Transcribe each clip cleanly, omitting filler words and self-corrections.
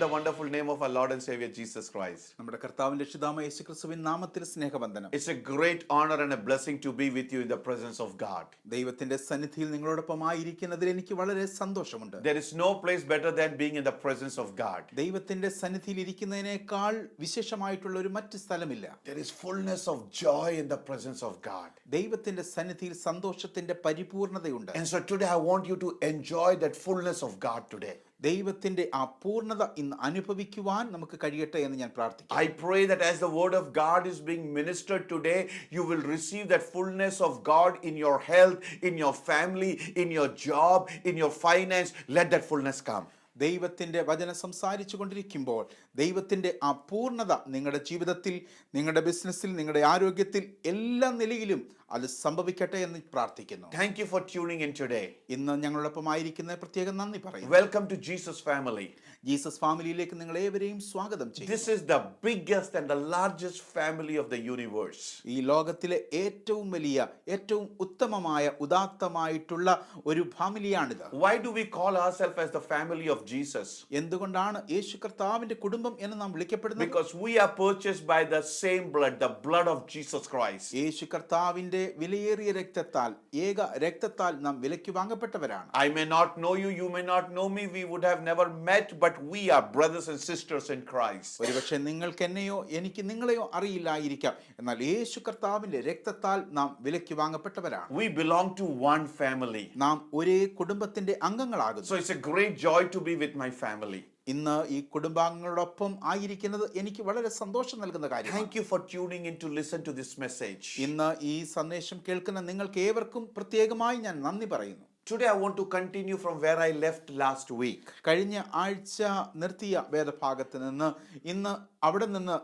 the wonderful name of our Lord and Savior Jesus Christ. നമ്മുടെ കർത്താവിന്റെ രക്ഷിതാവായ യേശുക്രിസ്തുവിൻ നാമത്തിൽ സ്നേഹവന്ദനം. It's a great honor and a blessing to be with you in the presence of God. ദൈവത്തിന്റെ സന്നിധിയിൽ നിങ്ങളോടൊപ്പം ആയിരിക്കുന്നതിൽ എനിക്ക് വളരെ സന്തോഷമുണ്ട്. There is no place better than being in the presence of God. ദൈവത്തിന്റെ സന്നിധിയിൽ ഇരിക്കുന്നതിനേക്കാൾ വിശേഷമായിട്ടുള്ള ഒരു മറ്റ് സ്ഥലമില്ല. There is fullness of joy in the presence of God. ദൈവത്തിന്റെ സന്നിധിയിൽ സന്തോഷത്തിന്റെ പരിപൂർണതയുണ്ട്. And so today I want you to enjoy that fullness of God today. ദൈവത്തിന്റെ ആ പൂർണ്ണത ഇന്ന് അനുഭവിക്കുവാൻ നമുക്ക് കഴിയട്ടെ എന്ന് ഞാൻ പ്രാർത്ഥിക്കുന്നു. I pray that as the word of God is being ministered today, you will receive that fullness of God in your health, in your family, in your job, in your finance. Let that fullness come. ദൈവത്തിന്റെ വചനം സംസാരിച്ചു കൊണ്ടിരിക്കുമ്പോൾ ദൈവത്തിന്റെ ആ പൂർണ്ണത നിങ്ങളുടെ ജീവിതത്തിൽ, നിങ്ങളുടെ ബിസിനസ്സിൽ, നിങ്ങളുടെ ആരോഗ്യത്തിൽ എല്ലാ നിലയിലും അത് സംഭവിക്കട്ടെ എന്ന് പ്രാർത്ഥിക്കുന്നു. Thank you for tuning in today. ഇന്ന് ഞങ്ങളോടൊപ്പം ആയിരിക്കുന്ന പ്രത്യേകം നന്ദി പറയുന്നു. Welcome to Jesus family. Jesus ഫാമിലിയിലേക്ക് നിങ്ങൾ ഏവരെയും സ്വാഗതം ചെയ്യുന്നു. This is the biggest and the largest family of the universe. ഈ ലോകത്തിലെ ഏറ്റവും വലിയ, ഏറ്റവും ഉത്തമമായ, ഉദാത്തമായിട്ടുള്ള ഒരു ഫാമിലിയാണിത്. Why do we call ourselves as the family of Jesus? എന്തുകൊണ്ടാണ് യേശു കർത്താവിന്റെ കുടുംബം എന്ന് നാം വിളിക്കപ്പെടുന്നത്? Because we are purchased by the same blood, the blood of Jesus Christ. യേശു കർത്താവിന്റെ വിലയേറിയ രക്തത്താൽ, ഏക രക്തത്താൽ നാം വിലയ്ക്ക് വാങ്ങപ്പെട്ടവരാണ്. I may not know you, you may not know me, we would have never met, but we are brothers and sisters in Christ. ഒരുപക്ഷെ നിങ്ങൾക്ക് എന്നെയോ എനിക്ക് നിങ്ങളെയോ അറിയില്ലായിരിക്കാം, എന്നാൽ യേശു കർത്താവിന്റെ രക്തത്താൽ നാം വിലയ്ക്ക് വാങ്ങപ്പെട്ടവരാണ്. We belong to one family. നാം ഒരേ കുടുംബത്തിന്റെ അംഗങ്ങളാകുന്നു. So it's a great joy to be with my family. ഇന്ന് ഈ കുടുംബാംഗങ്ങളോടൊപ്പം ആയിരിക്കുന്നത് എനിക്ക് വളരെ സന്തോഷം നൽകുന്ന കാര്യമാണ്. Thank you for tuning in to listen to this message. ഇന്ന് ഈ സന്ദേശം കേൾക്കുന്ന നിങ്ങൾക്ക് ഏവർക്കും പ്രത്യേകമായി ഞാൻ നന്ദി പറയുന്നു. Today I want to continue from where I left last week. കഴിഞ്ഞ ആഴ്ച നിർത്തിയ വേദഭാഗത്ത് നിന്ന് ഇന്ന് അവിടെ നിന്ന്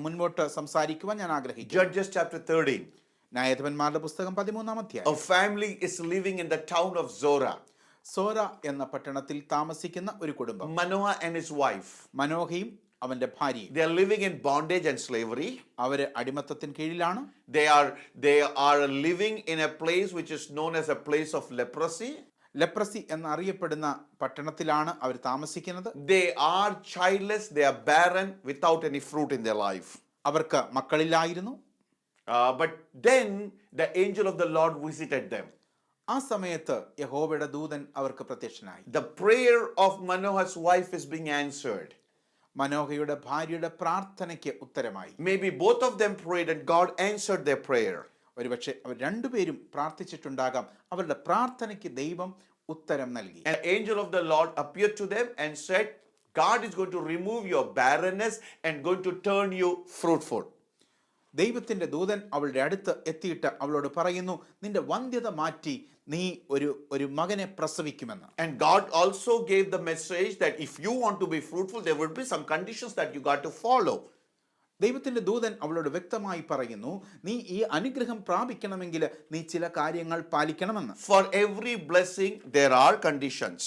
മുൻപോട്ട് സംസാരിക്കുവാൻ ഞാൻ ആഗ്രഹിക്കുന്നു. Judges chapter 13. ന്യായാധിപന്മാരുടെ പുസ്തകം 13-ാം അധ്യായം. A family is living in the town of Zorah. സോര എന്ന പട്ടണത്തിൽ താമസിക്കുന്ന ഒരു കുടുംബം. Manoah and his wife. മനോഹയും അവന്റെ ഭാര്യയും. They are living in bondage and slavery. അവര് അടിമത്തത്തിന് കീഴിലാണ്. They are living in a place which is known as a place of leprosy. Leprosy എന്നറിയപ്പെടുന്ന പട്ടണത്തിലാണ് അവർ താമസിക്കുന്നത്. They are childless, they are barren, without any fruit in their life. അവർക്ക് മക്കളില്ലായിരുന്നു. But then the angel of the Lord visited them. ആ സമയത്ത് യഹോവയുടെ ദൂതൻ അവർക്ക് പ്രത്യക്ഷനായി. The prayer of Manoah's wife is being answered. മനോഹയുടെ ഭാര്യയുടെ പ്രാർത്ഥനയ്ക്ക് ഉത്തരമായി. Maybe both of them prayed and God answered their prayer. ഒരുപക്ഷെ അവർ രണ്ടുപേരും പ്രാർത്ഥിച്ചിട്ടുണ്ടാകാം. അവരുടെ പ്രാർത്ഥനയ്ക്ക് ദൈവം ഉത്തരം നൽകി. An angel of the Lord appeared to them and said, God is going to remove your barrenness and going to turn you fruitful. ദൈവത്തിന്റെ ദൂതൻ അവളുടെ അടുത്ത് എത്തിയിട്ട് അവളോട് പറയുന്നു, നിന്റെ വന്ധ്യത മാറ്റി നീ ഒരു മകനെ പ്രസവിക്കുമെന്ന്. And God also gave the message that if you want to be fruitful, there will be some conditions that you got to follow. ദൈവത്തിന്റെ ദൂതൻ അവളോട് വ്യക്തമായി പറയുന്നു, നീ ഈ അനുഗ്രഹം പ്രാപിക്കണമെങ്കിൽ നീ ചില കാര്യങ്ങൾ പാലിക്കണമെന്ന്. For every blessing there are conditions.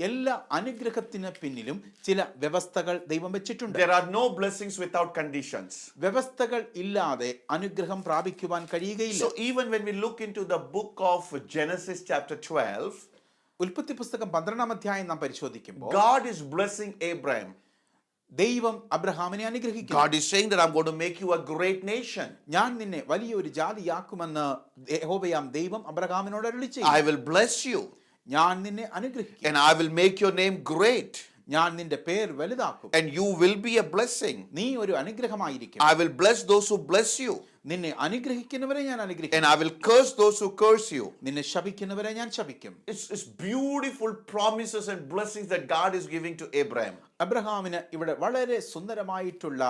എല്ലാ അനുഗ്രഹത്തിന് പിന്നിലും ചില വ്യവസ്ഥകൾ ദൈവം വെച്ചിട്ടുണ്ട്. There are no blessings without conditions. വ്യവസ്ഥകൾ ഇല്ലാതെ അനുഗ്രഹം പ്രാപിക്കുവാൻ കഴിയുകയില്ല. So even when we look into the book of Genesis chapter 12, ഉൽപ്പത്തി പുസ്തകം 12-ാം അധ്യായം നാം പരിശോധിക്കുമ്പോൾ God is blessing Abraham. ദൈവം അബ്രഹാമിനെ അനുഗ്രഹിക്കുന്നു. God is saying that I'm going to make you a great nation. ഞാൻ നിന്നെ വലിയൊരു ജാതിയാക്കുമെന്ന് യഹോവയാം ദൈവം അബ്രഹാമിനോട് അരുളിച്ചെയ്തു. I will bless you. ഞാൻ നിന്നെ അനുഗ്രഹിക്കും. And I will make your name great. ഞാൻ നിന്റെ പേര് വലുതാക്കും. And you will be a blessing. നീ ഒരു അനുഗ്രഹമായിരിക്കും. I will bless those who bless you. നിന്നെ അനുഗ്രഹിക്കുന്നവരെ ഞാൻ അനുഗ്രഹിക്കും. And I will curse those who curse you. നിന്നെ ശപിക്കുന്നവരെ ഞാൻ ശപിക്കും. It's beautiful promises and blessings that God is giving to Abraham. അബ്രഹാമിന് ഇവിടെ വളരെ സുന്ദരമായിട്ടുള്ള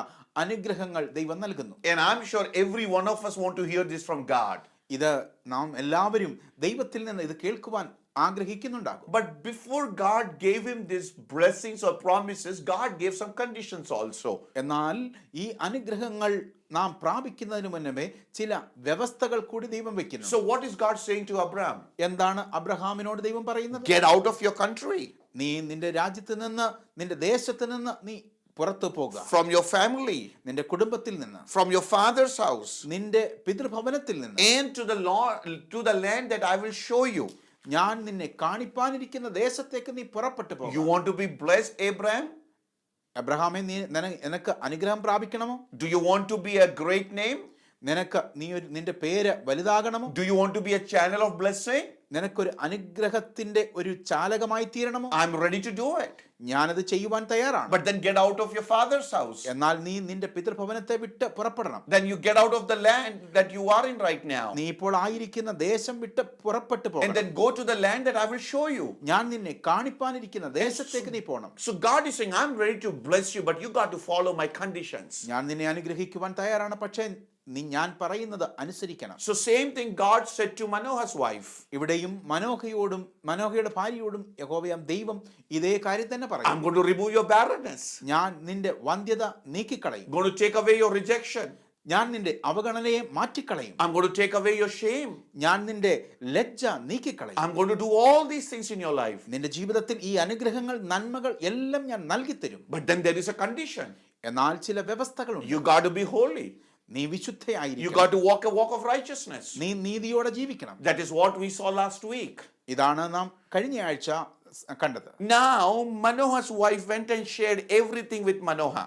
അനുഗ്രഹങ്ങൾ ദൈവം നൽകുന്നു. And I'm sure every one of us want to hear this from God. ഇത് നാം എല്ലാവരും ദൈവത്തിൽ നിന്ന് ഇത് കേൾക്കുവാൻ ആഗ്രഹിക്കുന്നുണ്ടാകും. But before God gave him these blessings or promises, God gave some conditions also. എന്നാൽ ഈ അനുഗ്രഹങ്ങൾ നാം പ്രാപിക്കുന്നതിന് മുന്നമേ ചില വ്യവസ്ഥകൾ കൂടി ദൈവം വെക്കുന്നു. So what is God saying to Abraham? എന്താണ് അബ്രഹാമിനോട് ദൈവം പറയുന്നത്? Get out of your country. നീ നിന്റെ രാജ്യത്ത് നിന്ന്, നിന്റെ ദേശത്ത് നിന്ന് നീ പുറത്തു പോകുക. From your family. നിന്റെ കുടുംബത്തിൽ നിന്ന്. From your father's house. നിന്റെ പിതൃഭവനത്തിൽ നിന്ന്. And to the land that I will show you. ഞാൻ നിന്നെ കാണിപ്പാനിരിക്കുന്ന ദേശത്തേക്ക് നീ പുറപ്പെട്ടു പോകുക. You want to be blessed, Abraham? അബ്രഹാമേ, നിനക്ക് അനുഗ്രഹം പ്രാപിക്കണമോ? Do you want to be a great name? നിനക്ക് നിന്റെ പേര് വലുതാകണമോ? Do you want to be a channel of blessing? നിനക്കൊരു അനുഗ്രഹത്തിന്റെ ഒരു ചാലകമായി തീരണമോ? I'm ready to do it. ഞാനത് ചെയ്യുവാൻ തയ്യാറാണ്. But then get out of your father's house. എന്നാൽ നീ നിന്റെ പിതൃഭവനത്തെ വിട്ട് പുറപ്പെടണം. Then you get out of the land that you are in right now. നീ ഇപ്പോൾ ആയിരിക്കുന്ന ദേശം വിട്ട് പുറപ്പെട്ടു And പോകണം. then go to the land that I will show you. ഞാൻ നിന്നെ കാണിപ്പാനിരിക്കുന്ന ദേശത്തേക്ക് നീ പോകണം. So God is saying, I'm ready to bless you, but you got to follow my conditions. ഞാൻ നിന്നെ അനുഗ്രഹിക്കുവാൻ തയ്യാറാണ്, പക്ഷേ ഞാൻ പറയുന്നത് അനുസരിക്കണം. So same thing God said to Manoah's wife. ഇവിടെയും മനോഹയുടെ ഭാര്യയോടും യഹോവയാം ദൈവം ഇതേ കാര്യം തന്നെ I'm പറയും. going to remove your barrenness. ഞാൻ നിന്റെ വന്ധ്യത നീക്കിക്കളയും. I'm going to take away your rejection. ഞാൻ നിന്റെ അവഗണനയെ മാറ്റിക്കളയും. I'm going to take away your shame. ഞാൻ നിന്റെ ലജ്ജ നീക്കിക്കളയും. I'm going to do all these things in your life. നിന്റെ ജീവിതത്തിൽ ഈ അനുഗ്രഹങ്ങൾ, നന്മകൾ എല്ലാം ഞാൻ നൽകിത്തരും. But then there is a condition. എന്നാൽ ചില വ്യവസ്ഥകളുണ്ട്. You got to be holy. നീ You വിശുദ്ധയായിരിക്കണം. got to walk a walk of righteousness. നീ നീതിയോടെ ജീവിക്കണം. That is what we saw last week. ഇതാണ് നാം കഴിഞ്ഞ ആഴ്ച കണ്ടത്. Now Manoah's wife went and shared everything with Manoah.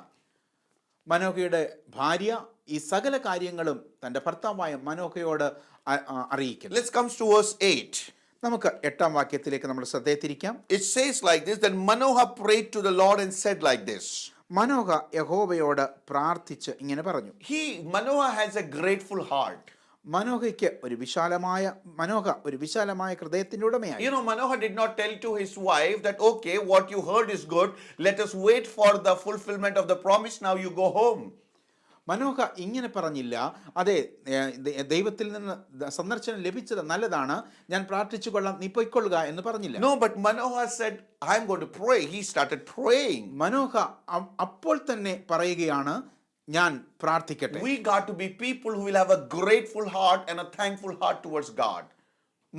മനോഹയുടെ ഭാര്യ ഈ സകല കാര്യങ്ങളും തന്റെ ഭർത്താവായ മനോഹയോട് അറിയിക്കുന്നു. Let's come to verse 8. നമുക്ക് 8-ാം വാക്യത്തിലേക്ക് നമ്മൾ ശ്രദ്ധ തിരിക്കാം. It says like this, then Manoah prayed to the Lord and said like this. Manoah യഹോവയോട് പ്രാർത്ഥിച്ച് ഇങ്ങനെ പറഞ്ഞു. Manoah has a grateful heart. മനോഹയ്ക്ക് ഒരു വിശാലമായ ഹൃദയത്തിന്റെ ഉടമയായി. You know, Manoah did not tell to his wife that, okay, what you heard is good, let us wait for the fulfillment of the promise, now you go home. Manoah ഇങ്ങനെ പറഞ്ഞില്ല, അതെ, ദൈവത്തിൽ നിന്ന് സന്ദർശനം ലഭിച്ചത് നല്ലതാണ്, ഞാൻ പ്രാർത്ഥിച്ചു കൊള്ളാം, നീ പൊയ്ക്കൊള്ളുക എന്ന് പറഞ്ഞില്ല. No, but Manoah said, I'm going to pray. He started praying. Manoah അപ്പോൾ തന്നെ പറയുകയാണ്, ഞാൻ പ്രാർത്ഥിക്കട്ടെ. We got to be people who will have a grateful heart and a thankful heart towards God.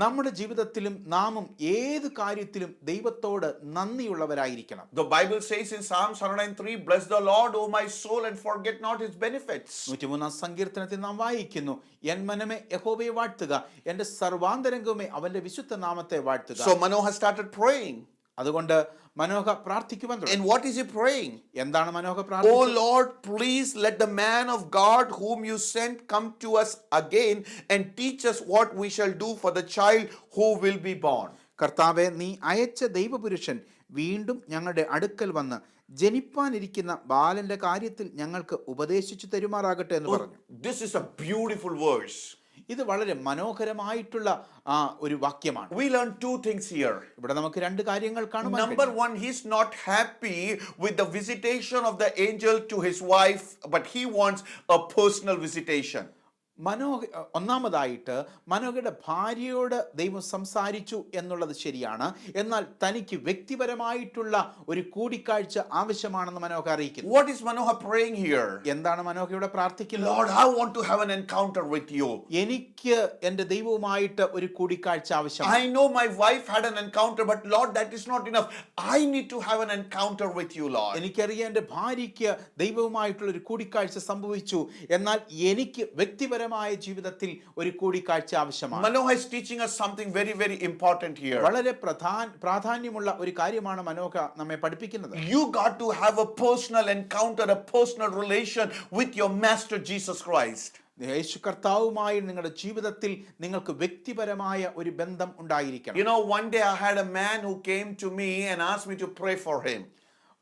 നമ്മുടെ ജീവിതത്തിലും നാമും ഏത് കാര്യത്തിലും ദൈവത്തോട് നന്ദിയുള്ളവരായിരിക്കണം. The Bible says in Psalms 103, bless the Lord, O my soul, and forget not his benefits. 103-ാം സങ്കീർത്തനത്തിൽ നാം വായിക്കുന്നു, N മനമേ യഹോവയെ വാഴ്ത്തുക, എന്റെ സർവാന്തരംഗമേ അവന്റെ വിശുദ്ധ നാമത്തെ വാഴ്ത്തുക. So Manoah started praying. അതുകൊണ്ട് മനോഹ പ്രാർത്ഥിക്കുവാൻ തുടങ്ങി. And what is he praying? എന്താണ് മനോഹ Oh പ്രാർത്ഥിച്ചത്? Lord, please let the man of God whom you sent come to us again and teach us what we shall do for the child who will be born. കർത്താവേ, നീ അയച്ച ദൈവപുരുഷൻ വീണ്ടും ഞങ്ങളുടെ അടുക്കൽ വന്ന് ജനിപ്പാനിരിക്കുന്ന ബാലന്റെ കാര്യത്തിൽ ഞങ്ങൾക്ക് ഉപദേശിച്ചു തരുമാറാകട്ടെ എന്ന് പറഞ്ഞു. This is a beautiful verse. ഇത് വളരെ മനോഹരമായിട്ടുള്ള ഒരു വാക്യമാണ്. We learn two things here. ഇവിടെ നമുക്ക് രണ്ട് കാര്യങ്ങൾ കാണുവാൻ കഴിയും. Number one, he's not happy with the visitation of the angel to his wife, but he wants a personal visitation. ഒന്നാമതായിട്ട് മനോഹയുടെ ഭാര്യയോട് ദൈവം സംസാരിച്ചു എന്നുള്ളത് ശരിയാണ്, എന്നാൽ തനിക്ക് വ്യക്തിപരമായിട്ടുള്ള ഒരു കൂടിക്കാഴ്ച ആവശ്യമാണെന്ന് മനോഹ അറിയിക്കുന്നു. What is Manoah praying here? എന്താണ് മനോഹയുടെ പ്രാർത്ഥിക്കുന്നത്? Lord, I want to have an encounter with you. എനിക്ക് എൻ്റെ ദൈവവുമായിട്ട് ഒരു കൂടിക്കാഴ്ച ആവശ്യമാണ്. I know my wife had an encounter, but Lord, that is not enough. I need to have an encounter with you, Lord. എനിക്കറിയാം എൻ്റെ ഭാര്യയ്ക്ക് ദൈവവുമായിട്ടുള്ള ഒരു കൂടിക്കാഴ്ച സംഭവിച്ചു, എന്നാൽ എനിക്ക് വ്യക്തിപരമായ ജീവിതത്തിൽ ഒരു കൂടിക്കാഴ്ച ആവശ്യമാണ്. Manoah is teaching us something very, very important here. വളരെ പ്രാധാന്യമുള്ള ഒരു കാര്യമാണ് മനോഹ നമ്മെ പഠിപ്പിക്കുന്നത്. You got to have a personal encounter, a personal relation with your master Jesus Christ. യേശു കർത്താവുമായി നിങ്ങളുടെ ജീവിതത്തിൽ നിങ്ങൾക്ക് വ്യക്തിപരമായ ഒരു ബന്ധം ഉണ്ടായിരിക്കണം. You know, one day I had a man who came to me and asked me to pray for him.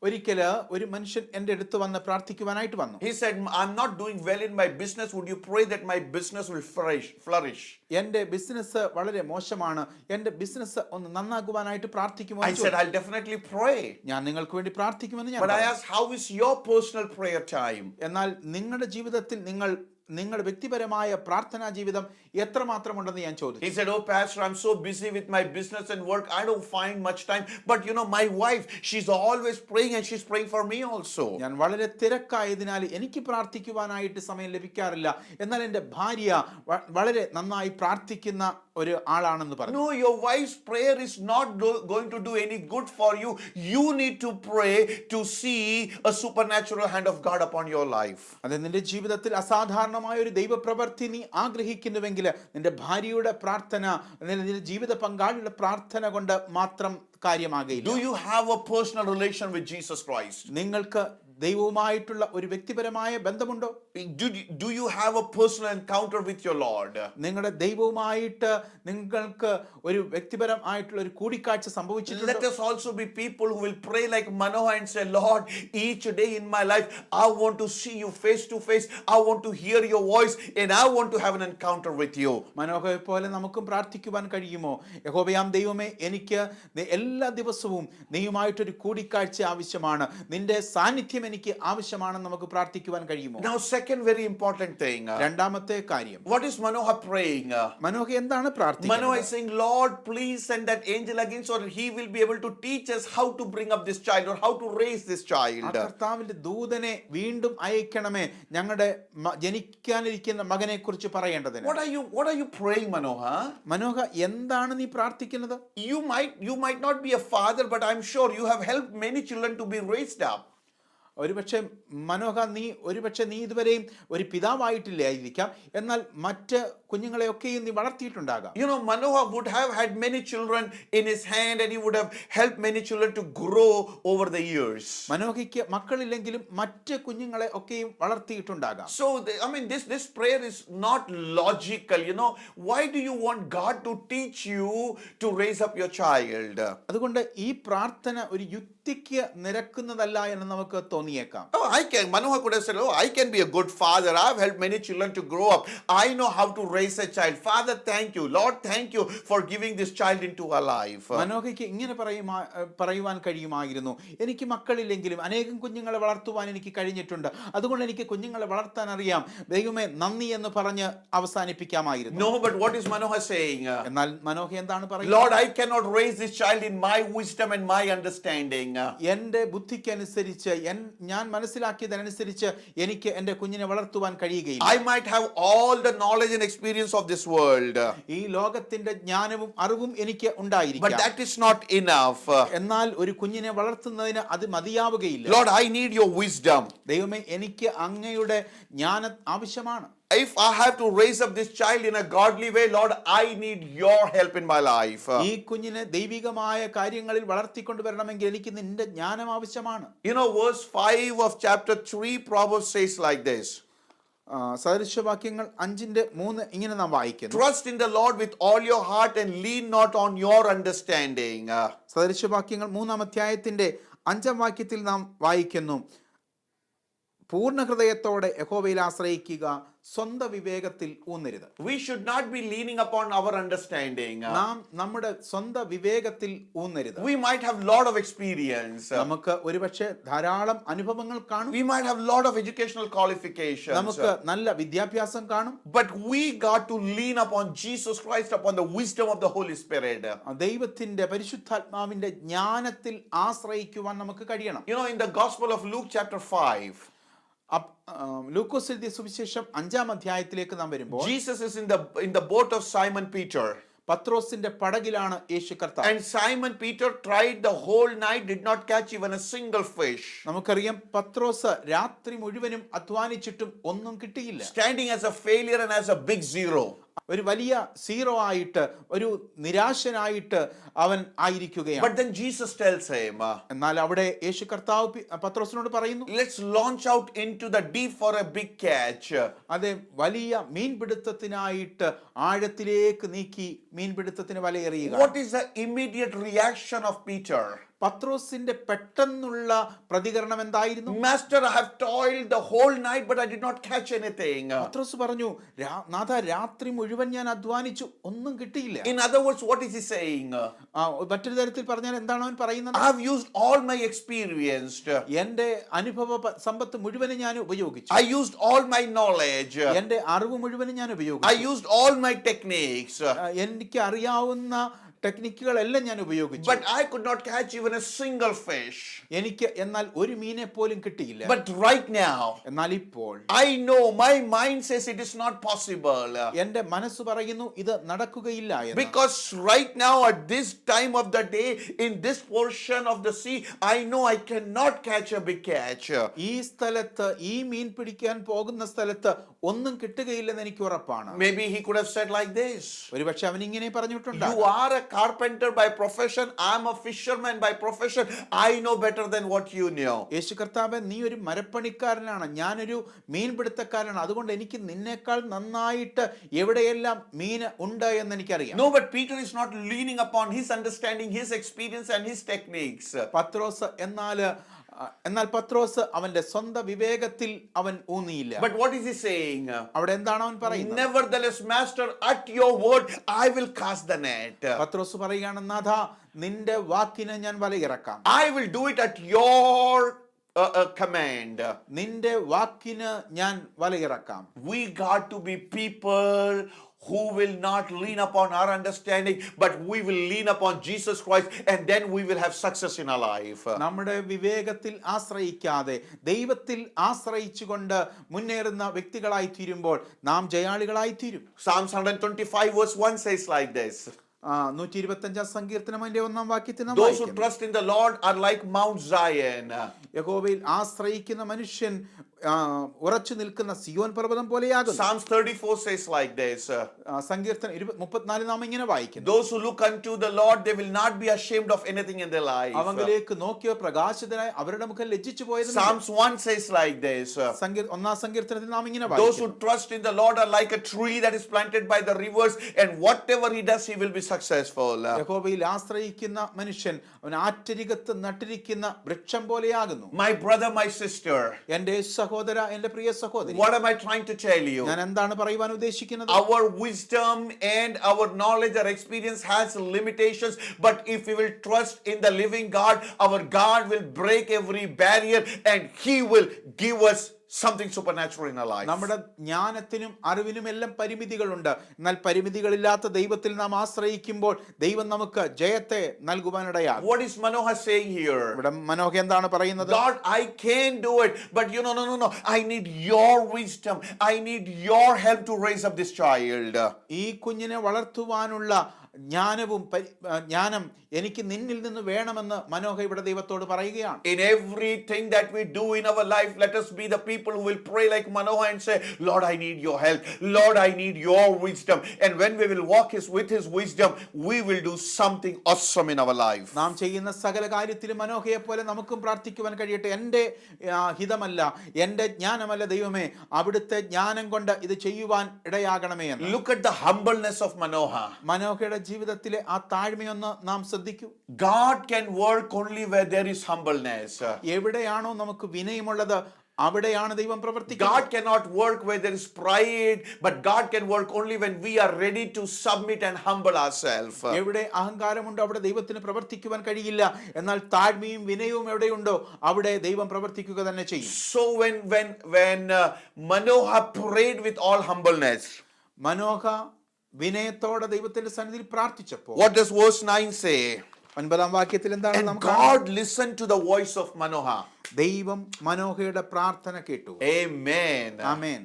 ഒരിക്കല് ഒരു മനുഷ്യൻ എൻ്റെ അടുത്ത് വന്ന് പ്രാർത്ഥിക്കുവാനായിട്ട് വന്നു. He said, I'm not doing well in my business. Would you pray that my business will flourish? എൻ്റെ business വളരെ മോശമാണ്, എൻ്റെ ബിസിനസ് ഒന്ന് നന്നാകുവാനായിട്ട് പ്രാർത്ഥിക്കുമോ? I said, I'll definitely pray. ഞാൻ നിങ്ങൾക്ക് വേണ്ടി പ്രാർത്ഥിക്കുമെന്ന് ഞാൻ But I പറഞ്ഞു. asked, how is your personal prayer time? എന്നാൽ നിങ്ങളുടെ ജീവിതത്തിൽ നിങ്ങളുടെ വ്യക്തിപരമായ പ്രാർത്ഥനാ ജീവിതം എത്രമാത്രമുണ്ടെന്ന് ഞാൻ ചോദിച്ചു. He said, oh pastor, I'm so busy with my business and work, I don't find much time. But you know, my wife, she's always praying and she's praying for me also. ഞാൻ വളരെ തിരക്കായതിനാൽ എനിക്ക് പ്രാർത്ഥിക്കുവാനായിട്ട് സമയം ലഭിക്കാറില്ല, എന്നാൽ എൻ്റെ ഭാര്യ വളരെ നന്നായി പ്രാർത്ഥിക്കുന്ന ഒരു ആളാണെന്ന് പറഞ്ഞു. No, your wife's prayer is not going to do any good for you. You need to pray to see a supernatural hand of God upon your life. അത് നിന്റെ ജീവിതത്തിൽ അസാധാരണമായ ഒരു ദൈവപ്രവൃത്തി നീ ആഗ്രഹിക്കുന്നുവെങ്കിൽ നിന്റെ ഭാര്യയുടെ പ്രാർത്ഥന, നിന്റെ ജീവിത പങ്കാളിയുടെ പ്രാർത്ഥന കൊണ്ട് മാത്രം കാര്യമാകില്ല. Do you have a personal relation with Jesus Christ? നിങ്ങൾക്ക് ദൈവവുമായിട്ടുള്ള ഒരു വ്യക്തിപരമായ ബന്ധമുണ്ടോ? Do you have a personal encounter with your Lord? നിങ്ങളുടെ ദൈവവുമായിട്ട് നിങ്ങൾക്ക് ഒരു വ്യക്തിപരമായിട്ടുള്ള ഒരു കൂടിക്കാഴ്ച സംഭവിച്ചിട്ടുണ്ടോ? Let us also be people who will pray like Manoah and say, Lord, each day in my life, I want to see you face to face. I want to hear your voice and I want to have an encounter with you. മനോഹയെ പോലെ നമുക്കും പ്രാർത്ഥിക്കുവാൻ കഴിയുമോ? യഹോവയാം ദൈവമേ, എനിക്ക് എല്ലാ ദിവസവും നീയുമായിട്ടൊരു കൂടിക്കാഴ്ച ആവശ്യമാണ്, നിന്റെ സാന്നിധ്യം എനിക്ക് ആവശ്യമാണെന്ന് നമുക്ക് പ്രാർത്ഥിക്കുവാൻ കഴിയുമോ? Now, second very important thing. രണ്ടാമത്തെ കാര്യം, What is Manoah praying? Manoah എന്താണ് പ്രാർത്ഥിക്കുന്നത്? Manoah is saying, Lord, please send that angel again so that he will be able to teach us how to bring up this child or how to raise this child. കർത്താവിന്റെ ദൂതനെ വീണ്ടും അയക്കണമേ, ഞങ്ങളുടെ ജനിക്കാനിരിക്കുന്ന മകനെ കുറിച്ച് പറയേണ്ടതിന്. What are you praying, Manoah? Manoah എന്താണ് നീ പ്രാർത്ഥിക്കുന്നത്? You might not be a father, but I'm sure you have helped many children to be raised up. ഒരുപക്ഷെ മനോഹ നീ ഇതുവരെയും ഒരു പിതാവായിട്ടില്ലായിരിക്കാം, എന്നാൽ മറ്റ് കുഞ്ഞുങ്ങളെയൊക്കെയും നീ വളർത്തിയിട്ടുണ്ടാകാം. You know, Manoah would have had many children in his hand and he would have helped many children to grow over the years. മനോഹയ്ക്ക് മക്കളില്ലെങ്കിലും മറ്റ് കുഞ്ഞുങ്ങളെ ഒക്കെയും വളർത്തിയിട്ടുണ്ടാകാം. So this prayer is not logical. You know, why do you want God to teach you to raise up your child? അതുകൊണ്ട് ഈ പ്രാർത്ഥന ഒരു യുക്തിക്ക് നിരക്കുന്നതല്ല എന്ന് നമുക്ക് തോന്നിയേക്കാം. Manoah could have said, oh, I can be a good father. I've helped many children to grow up. I know how to raise a child. Father, thank you. Lord, thank you for giving this child into our life. മനോഹയ്ക്ക് ഇങ്ങനെ പറയുവാൻ കഴിയുമായിരുന്നു, എനിക്ക് മക്കളില്ലെങ്കിലും അനേകം കുഞ്ഞുങ്ങളെ വളർത്തുവാൻ എനിക്ക് കഴിഞ്ഞിട്ടുണ്ട്, അതുകൊണ്ട് എനിക്ക് കുഞ്ഞുങ്ങളെ വളർത്താൻ അറിയാം, ദൈവമേ നന്ദി എന്ന് പറഞ്ഞ് അവസാനിപ്പിക്കാമായിരുന്നു. No, but what is Manoah saying? എന്നാൽ മനോഹ എന്താണ് പറയുന്നത്? Lord, I cannot raise this child in my wisdom and my understanding. എന്റെ ബുദ്ധിക്കനുസരിച്ച്, ഞാൻ മനസ്സിലാക്കിയതനുസരിച്ച് എനിക്ക് എന്റെ കുഞ്ഞിനെ വളർത്തുവാൻ കഴിയുകയില്ല. I might have all the knowledge and experience of this world, ഈ ലോകത്തിന്റെ ജ്ഞാനവും അറിവും എനിക്ക് ഉണ്ടായിരിക്കാം, but that is not enough. എന്നാൽ ഒരു കുഞ്ഞിനെ വളർത്തുന്നതിന് അത് മതിയാവുകയില്ല. Lord, I need your wisdom. ദൈവമേ, എനിക്ക് അങ്ങയുടെ ജ്ഞാനം ആവശ്യമാണ്. If I have to raise up this child in a godly way, Lord, I need your help in my life. ഈ കുഞ്ഞിനെ ദൈവികമായ കാര്യങ്ങളിൽ വളർത്തിക്കൊണ്ടുവരണമെങ്കിൽ എനിക്ക് നിന്റെ ജ്ഞാനം ആവശ്യമാണ്. You know, verse 5 of chapter 3 Proverbs says like this. സദൃശവാക്യങ്ങൾ 5:3 ഇങ്ങനെ നാം വായിക്കുന്നു, Trust in the Lord with all your heart and lean not on your understanding. സദൃശവാക്യങ്ങൾ 3-ാം അധ്യായത്തിന്റെ 5-ാം വാക്യത്തിൽ നാം വായിക്കുന്നു, പൂർണ്ണ ഹൃദയത്തോടെ യഹോവയിൽ ആശ്രയിക്കുക, സ്വന്തം വിവേകത്തിൽ ഊന്നരുത്. We should not be leaning upon our understanding. നാം നമ്മുടെ സ്വന്തം വിവേകത്തിൽ ഊന്നരുത്. We might have lot of experience. നമുക്ക് ഒരുപക്ഷെ ധാരാളം അനുഭവങ്ങൾ കാണും. We might have lot of educational qualifications. നമുക്ക് നല്ല വിദ്യാഭ്യാസം കാണും. But we got to lean upon Jesus Christ, upon the wisdom of the Holy Spirit. ദൈവത്തിന്റെ പരിശുദ്ധാത്മാവിന്റെ ജ്ഞാനത്തിൽ ആശ്രയിക്കുവാൻ നമുക്ക് കഴിയണം. You know, in the Gospel of Luke chapter 5, ലൂക്കോസ് എഴുതിയ സുവിശേഷം 5-ാം അധ്യായത്തിലേക്ക് നാം വരുമ്പോൾ, Jesus is in the boat of Simon Peter. പത്രോസിന്റെ പടകിലാണ് യേശു കർത്താവ്. And Simon Peter tried the whole night, did not catch even a single fish. നമുക്കറിയാം, പത്രോസ് രാത്രി മുഴുവനും അധ്വാനിച്ചിട്ടും ഒന്നും കിട്ടിയില്ല. Standing as a failure and as a big zero. ഒരു വലിയ zero ആയിട്ട്, ഒരു നിരാശനായിട്ട് അവൻ ആയിരിക്കുകയാണ്. But then Jesus tells him, എന്നാൽ അവിടെ യേശു കർത്താവ് പത്രോസിനോട് പറയുന്നു, let's launch out into the deep for a big catch. അതെ, വലിയ മീൻപിടുത്തത്തിനായിട്ട് ആഴത്തിലേക്ക് നീക്കി മീൻപിടുത്തത്തിന് വലയെറിയുക. What is the immediate reaction of Peter? പത്രോസിന്റെ പെട്ടെന്നുള്ള പ്രതികരണം എന്തായിരുന്നു? Master, I have toiled the whole night but I did not catch anything. പത്രോസ് പറഞ്ഞു, നാഥ, രാത്രി മുഴുവൻ ഞാൻ അധ്വാനിച്ചു, ഒന്നും കിട്ടിയില്ല. In other words, what is he saying? മറ്റൊരു തരത്തിൽ പറഞ്ഞാൽ എന്താണ് അവൻ പറയുന്നത്? I have used all my experience. എന്റെ അനുഭവ സമ്പത്ത് മുഴുവനും ഞാൻ ഉപയോഗിച്ചു. I used all my knowledge. എന്റെ അറിവ് മുഴുവനും ഞാൻ I ഉപയോഗിച്ചു. used all my techniques. എനിക്ക് അറിയാവുന്ന ടെക്നിക്കുകളെല്ലാം ഞാൻ ഉപയോഗിച്ചു. But I could not catch even a single fish. എനിക്ക് എന്നാൽ ഒരു മീനെ പോലും കിട്ടിയില്ല. But right now, എന്നാൽ ഇപ്പോൾ I know my mind says it is not possible. എന്റെ മനസ്സ് പറയുന്നു ഇത് നടക്കുകയില്ല എന്ന്. Because right now at this time of the day, in this portion of the sea, I know I cannot catch a big catch. ഈ സ്ഥലത്ത്, ഈ മീൻ പിടിക്കാൻ പോകുന്ന സ്ഥലത്ത് ഒന്നും കിട്ടുകയില്ലെന്ന് എനിക്ക് ഉറപ്പാണ്. Maybe he could have said like this. ഒരുപക്ഷെ അവൻ ഇങ്ങനെ പറഞ്ഞിട്ടുണ്ട്, You are a carpenter by profession, I am a fisherman by profession. I know better than what you know. യേശു കർത്താവേ, നീ ഒരു മരപ്പണിക്കാരനാണ്, ഞാനൊരു മീൻപിടുത്തക്കാരനാണ്, അതുകൊണ്ട് എനിക്ക് നിന്നേക്കാൾ നന്നായിട്ട് എവിടെയെല്ലാം മീൻ ഉണ്ട് എന്ന് എനിക്കറിയാം. No, but Peter is not leaning upon his understanding, his experience and his techniques. പത്രോസ് എന്നാൽ പത്രോസ് അവന്റെ സ്വന്തം വിവേകത്തിൽ അവൻ ഊന്നിയില്ല. But what is he saying? അവിടെ എന്താണ് അവൻ പറയുന്നത്? Nevertheless, master, at your word I will cast the net. പത്രോസ് പറയുകയാണ്, നാഥാ, നിന്റെ വാക്കിന് ഞാൻ വലയിറക്കാം. I will do it at your command. നിന്റെ വാക്കിന് ഞാൻ വലയിറക്കാം. We got to be people who will not lean upon our understanding, but we will lean upon Jesus Christ, and then we will have success in our life. നമ്മുടെ വിവേകത്തിൽ ആശ്രയിക്കാതെ ദൈവത്തിൽ ആശ്രയിച്ചുകൊണ്ട് മുന്നേറുന്ന വ്യക്തികളായി തീരുമ്പോൾ നാം ജയാളികളായി തീരും. Psalms 125 verse 1 says like this. 125 സങ്കീർത്തനം അതിന്റെ 1-ാം വാക്യത്തിൽ നാം Those who വായിക്കുന്നു, trust in the Lord are like Mount Zion. യഹോവയിൽ ആശ്രയിക്കുന്ന മനുഷ്യൻ ഉറച്ചു നിൽക്കുന്ന സിയോൻ പർവ്വതം പോലെയാകുന്നു. Psalms 34 says like this. സങ്കീർത്തനം 34 നാം ഇങ്ങനെ വായിക്കുന്നു, Those who look unto the Lord, they will not be ashamed of anything in their life. അവങ്കിലേക്ക് നോക്കിയോ പ്രകാശിതനായി അവരുടെ മുഖം ലജ്ജിച്ചു പോയത്. Psalms 1 says like this. 1-ാം സങ്കീർത്തനത്തിൽ നാം ഇങ്ങനെ Those who വായിക്കുന്നു, trust in the Lord are like a tree that is planted by the rivers, and whatever he does, he will be successful. യഹോവയിൽ ആശ്രയിക്കുന്ന മനുഷ്യൻ അവൻ ആറ്റരികത്ത് നട്ടിരിക്കുന്ന വൃക്ഷം പോലെയാകുന്നു. My brother, my sister, എന്റെ സഹോദര, എന്റെ പ്രിയ സഹോദരി, what am I trying to tell you? ഞാൻ എന്താണ് പറയുവാൻ ഉദ്ദേശിക്കുന്നത്? Our wisdom and our knowledge, our experience has limitations, but if we will trust in the living God, our God will break every barrier and he will give us something supernatural in our life. നമ്മുടെ ജ്ഞാനത്തിനും അറിവിനും എല്ലാം പരിമിതികളുണ്ട്. എന്നാൽ പരിമിതികളില്ലാത്ത ദൈവത്തിൽ നാം ആശ്രയിക്കുമ്പോൾ ദൈവം നമുക്ക് ജയത്തെ നൽകുവാനിടയാകും. What is Manoha saying here? ഇവിടെ മനോഹ എന്താണ് പറയുന്നത്? God, I can do it, but no. I need your wisdom. I need your help to raise up this child. ഈ കുഞ്ഞിനെ വളർത്തുവാനുള്ള ജ്ഞാനം എനിക്ക് നിന്നിൽ നിന്ന് വേണമെന്ന് മനോഹ ഇവിടെ ദൈവത്തോട് പറയുകയാണ്. In everything that we do in our life, let us be the people who will pray like Manoha and say, Lord, I need your help. Lord, I need your wisdom. And when we will walk with his wisdom, we will do something awesome in our life. നാം ചെയ്യുന്ന സകല കാര്യത്തിലും മനോഹയെ പോലെ നമുക്കും പ്രാർത്ഥിക്കുവാൻ കഴിയട്ടെ. എൻ്റെ ഹിതമല്ല, എൻ്റെ ജ്ഞാനമല്ല ദൈവമേ, അവിടുത്തെ ജ്ഞാനം കൊണ്ട് ഇത് ചെയ്യുവാൻ ഇടയാകണമേ എന്ന്. Look at the humbleness of Manoha. മനോഹയുടെ ജീവിതത്തിലെ ആ താഴ്മയൊന്ന് നാം ശ്രദ്ധിക്കൂ. God can work only where there is humbleness. എവിടെയാണോ നമുക്ക് വിനയമുള്ളത് അവിടെയാണ് ദൈവം പ്രവർത്തിക്കുന്നത്. God cannot work where there is pride, but God can work only when we are ready to submit and humble ourselves. എവിടെ അഹങ്കാരമുണ്ടോ അവിടെ ദൈവത്തിന് പ്രവർത്തിക്കുവാൻ കഴിയില്ല. എന്നാൽ താഴ്മയും വിനയവും എവിടെയുണ്ടോ അവിടെ ദൈവം പ്രവർത്തിക്കുക തന്നെ ചെയ്യും. So when Manoha prayed with all humbleness, Manoah വിനയത്തോടെ ദൈവത്തിന്റെ സന്നിധിയിൽ പ്രാർത്ഥിച്ചപ്പോൾ what does verse 9 say? 9-ാം വാക്യത്തിൽ എന്താണ് And നാം God കാണുന്നത്? listened to the voice of Manoha. ദൈവം മനോഹയുടെ പ്രാർത്ഥന കേട്ടു. Amen. Amen.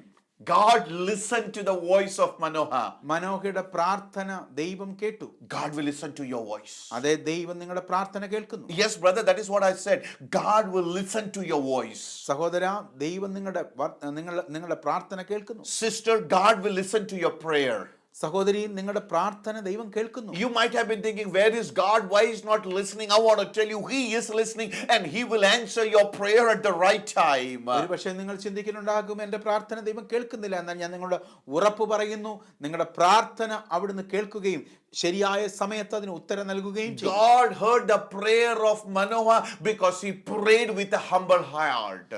God listened to the voice of Manoha. മനോഹയുടെ പ്രാർത്ഥന ദൈവം കേട്ടു. God will listen to your voice. അതെ, ദൈവം നിങ്ങളുടെ പ്രാർത്ഥന കേൾക്കുന്നു. Yes, brother, that is what I said. God will listen to your voice. സഹോദര, ദൈവം നിങ്ങളുടെ പ്രാർത്ഥന കേൾക്കുന്നു. Sister, God will listen to your prayer. സഹോദരി, നിങ്ങളുടെ പ്രാർത്ഥന ദൈവം കേൾക്കുന്നു. You might have been thinking, where is God? Why is not listening? I want to tell you, he is listening and he will answer your prayer at the right time. ഒരുപക്ഷെ നിങ്ങൾ ചിന്തിക്കുന്നുണ്ടാകും, എന്റെ പ്രാർത്ഥന ദൈവം കേൾക്കുന്നില്ല. എന്നാൽ ഞാൻ നിങ്ങളുടെ ഉറപ്പ് പറയുന്നു, നിങ്ങളുടെ പ്രാർത്ഥന അവിടുന്ന് കേൾക്കുകയും ശരിയായ സമയത്ത് അതിന് ഉത്തരം നൽകുകയും ചെയ്യും. God heard the prayer of Manoah because he prayed with a humble heart.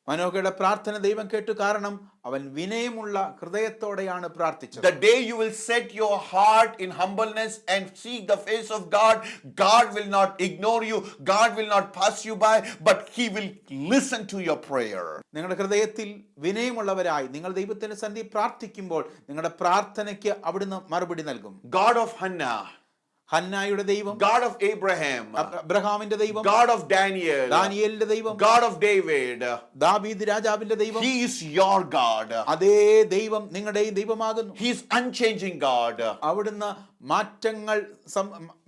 മനോഹയുടെ പ്രാർത്ഥന ദൈവം കേട്ടു, കാരണം അവൻ വിനയമുള്ള ഹൃദയത്തോടെയാണ് പ്രാർത്ഥിച്ചത്. The day you will set your heart in humbleness and seek the face of God, God will not ignore you, God will not pass you by, but he will listen to your prayer. നിങ്ങളുടെ ഹൃദയത്തിൽ വിനയമുള്ളവരായി നിങ്ങൾ ദൈവത്തിന്റെ സന്നിധിയിൽ പ്രാർത്ഥിക്കുമ്പോൾ നിങ്ങളുടെ പ്രാർത്ഥനയ്ക്ക് അവിടുന്ന് മറുപടി നൽകും. God of Hannah, ഹന്നായുടെ ദൈവം, God of Abraham, അബ്രഹാമിന്റെ ദൈവം, God of Daniel, ദാനിയേലിന്റെ ദൈവം, God of David, ദാവീദ് രാജാവിന്റെ ദൈവം, He is your God. അതേ ദൈവം നിങ്ങളുടെയും ദൈവമാകുന്നു. He is unchanging God. അവിടുന്ന്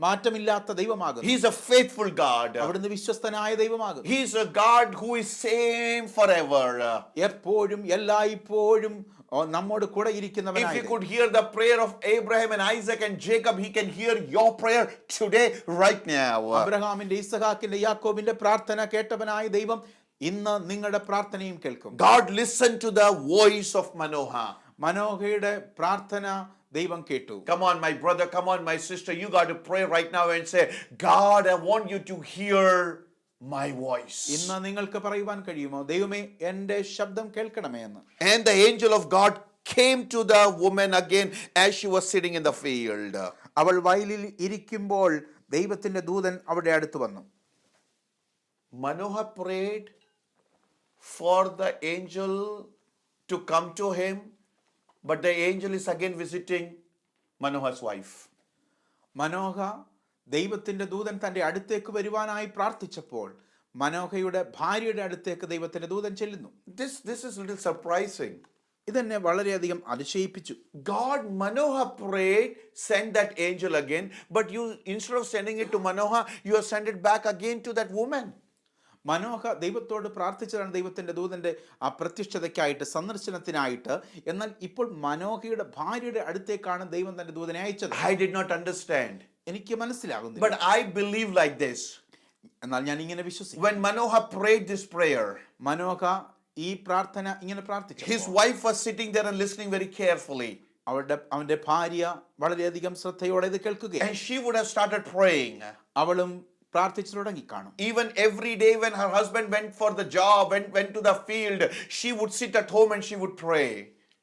മാറ്റമില്ലാത്ത ദൈവമാകുന്നു. He is a faithful God. അവിടുന്ന് വിശ്വസ്തനായ ദൈവമാകുന്നു. He is a God who is same forever. എപ്പോഴും എല്ലായ്പ്പോഴും നമ്മോട് കൂടെ If ഇരിക്കുന്നവനായ he could hear the prayer of Abraham and Isaac and Jacob, he can hear your prayer today, right now. അബ്രഹാമിന്റെ ഇസഹാക്കിന്റെ യാക്കോബിന്റെ പ്രാർത്ഥന കേട്ടവനായ ദൈവം ഇന്ന് നിങ്ങളുടെ പ്രാർത്ഥനയും കേൾക്കും. God listened to the voice of Manoah. മനോഹയുടെ പ്രാർത്ഥന ദൈവം കേട്ടു. Come on, my brother, come on, my sister, you got to pray right now and say, God, I want you to hear my voice. ഇന്ന് നിങ്ങൾക്ക് പറയുവാൻ കഴിയുമോ, ദൈവമേ എൻ്റെ ശബ്ദം കേൾക്കണമേ എന്ന്. And the angel of God came to the woman again as she was sitting in the field. അവൾ വയലിൽ ഇരിക്കുമ്പോൾ ദൈവത്തിന്റെ ദൂതൻ അവിടെ അടുത്ത് വന്നു. Manoah prayed for the angel to come to him, but the angel is again visiting Manoah's wife. Manoah ദൈവത്തിന്റെ ദൂതൻ തന്റെ അടുത്തേക്ക് വരുവാനായി പ്രാർത്ഥിച്ചപ്പോൾ മനോഹയുടെ ഭാര്യയുടെ അടുത്തേക്ക് ദൈവത്തിന്റെ ദൂതൻ ചെല്ലുന്നു. This is a little surprising. ഇതെന്നെ വളരെയധികം അതിശയിപ്പിച്ചു. God, Manoah prayed, send that angel again, but you, instead of sending it to Manoah, you have sent it back again to that woman. Manoah ദൈവത്തോട് പ്രാർത്ഥിച്ചതാണ് ദൈവത്തിന്റെ ദൂതന്റെ ആ പ്രത്യക്ഷതയ്ക്കായിട്ട്, സന്ദർശനത്തിനായിട്ട്. എന്നാൽ ഇപ്പോൾ മനോഹയുടെ ഭാര്യയുടെ അടുത്തേക്കാണ് ദൈവം തന്റെ ദൂതനെ അയച്ചത്. I did not understand. എനിക്ക് മനസ്സിലാകുന്നില്ല. But I believe like this. എന്നാൽ ഞാൻ ഇങ്ങനെ വിശ്വസിക്കുന്നു. When Manoah prayed this prayer, Manoah ഈ പ്രാർത്ഥന ഇങ്ങനെ പ്രാർത്ഥിച്ചു. his wife was sitting there and listening very carefully. അവന്റെ ഭാര്യ വളരെയധികം ശ്രദ്ധയോടെ ഇത് കേൾക്കുകയാണ്. And she would have started praying. അവളും പ്രാർത്ഥിച്ചു തുടങ്ങി കാണും. Even every day when her husband went for the job and went to the field, she would sit at home and she would pray.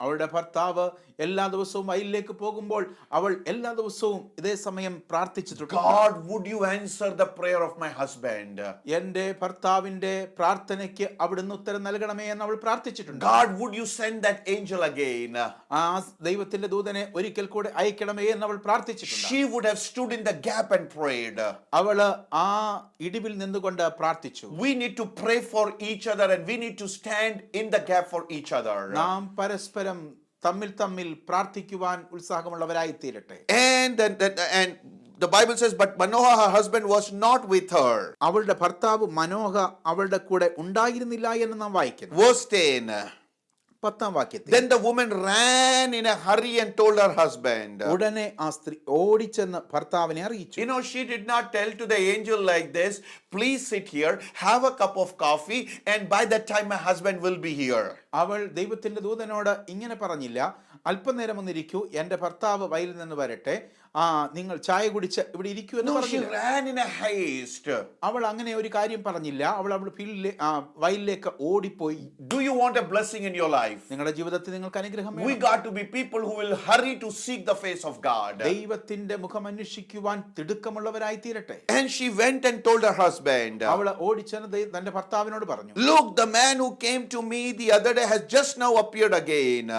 അവളുടെ ഭർത്താവ് എല്ലാ ദിവസവും വയലിലേക്ക് പോകുമ്പോൾ അവൾ എല്ലാ ദിവസവും ഇതേ സമയം പ്രാർത്ഥിച്ചിട്ടുണ്ട്. God, would you answer the prayer of my husband? എൻ്റെ ഭർത്താവിന്റെ പ്രാർത്ഥനയ്ക്ക് അവിടുന്ന് ഉത്തരം നൽകണമേ എന്ന് അവൾ പ്രാർത്ഥിച്ചിട്ടുണ്ട്. God, would you send that angel again? ആ ദൈവത്തിന്റെ ദൂതനെ ഒരിക്കൽ കൂടെ അയക്കണമേ എന്ന് അവൾ പ്രാർത്ഥിച്ചിട്ടുണ്ട്. She would have stood in the gap and prayed. അവള് ആ ഇടിവിൽ നിന്നുകൊണ്ട് പ്രാർത്ഥിച്ചു. We need to pray for each other and we need to stand in the gap for each other. നാം പരസ്പരം തമ്മിൽ പ്രാർത്ഥിക്കുവാൻ ഉത്സാഹമുള്ളവരായി തീരട്ടെ. And the Bible says, but Manoah, her husband, was not with her. അവളുടെ ഭർത്താവ് മനോഹ അവളുടെ കൂടെ ഉണ്ടായിരുന്നില്ല എന്ന് നാം വായിക്കുന്നു. Verse 10. 10-ാം വാക്യത്തിൽ, Then the woman ran in a hurry and told her husband. ഉടനെ ആ സ്ത്രീ ഓടിച്ചെന്ന് ഭർത്താവിനെ അറിയിച്ചു. You know, she did not tell to the angel like this, please sit here, have a cup of coffee, and by that time my husband will be here. അവൾ ദൈവത്തിന്റെ ദൂതനോട് ഇങ്ങനെ പറഞ്ഞില്ല, അല്പനേരം ഒന്നിരിക്കൂ, എന്റെ ഭർത്താവ് വയലിൽ നിന്ന് വരട്ടെ, നിങ്ങൾ ചായ കുടിച്ച് ഇവിടെ ഇരിക്കൂ എന്ന് No, she പറഞ്ഞില്ല. ran in a haste. അവൾ അങ്ങനെ ഒരു കാര്യം പറഞ്ഞില്ല. അവൾ വയലിലേക്ക് ഓടിപ്പോയി. Do you want a blessing in your life? നിങ്ങളുടെ ജീവിതത്തിൽ നിങ്ങൾക്ക് അനുഗ്രഹം We വേണം. got to be people who will hurry to seek the face of God. ദൈവത്തിന്റെ മുഖം അന്വേഷിക്കുവാൻ തിടുക്കമുള്ളവരായി തീരട്ടെ. And she went and told her husband, അവൾ ഓടിച്ചെന്ന് തന്റെ ഭർത്താവിനോട് പറഞ്ഞു, look, the man who came to me the other day has just now appeared again.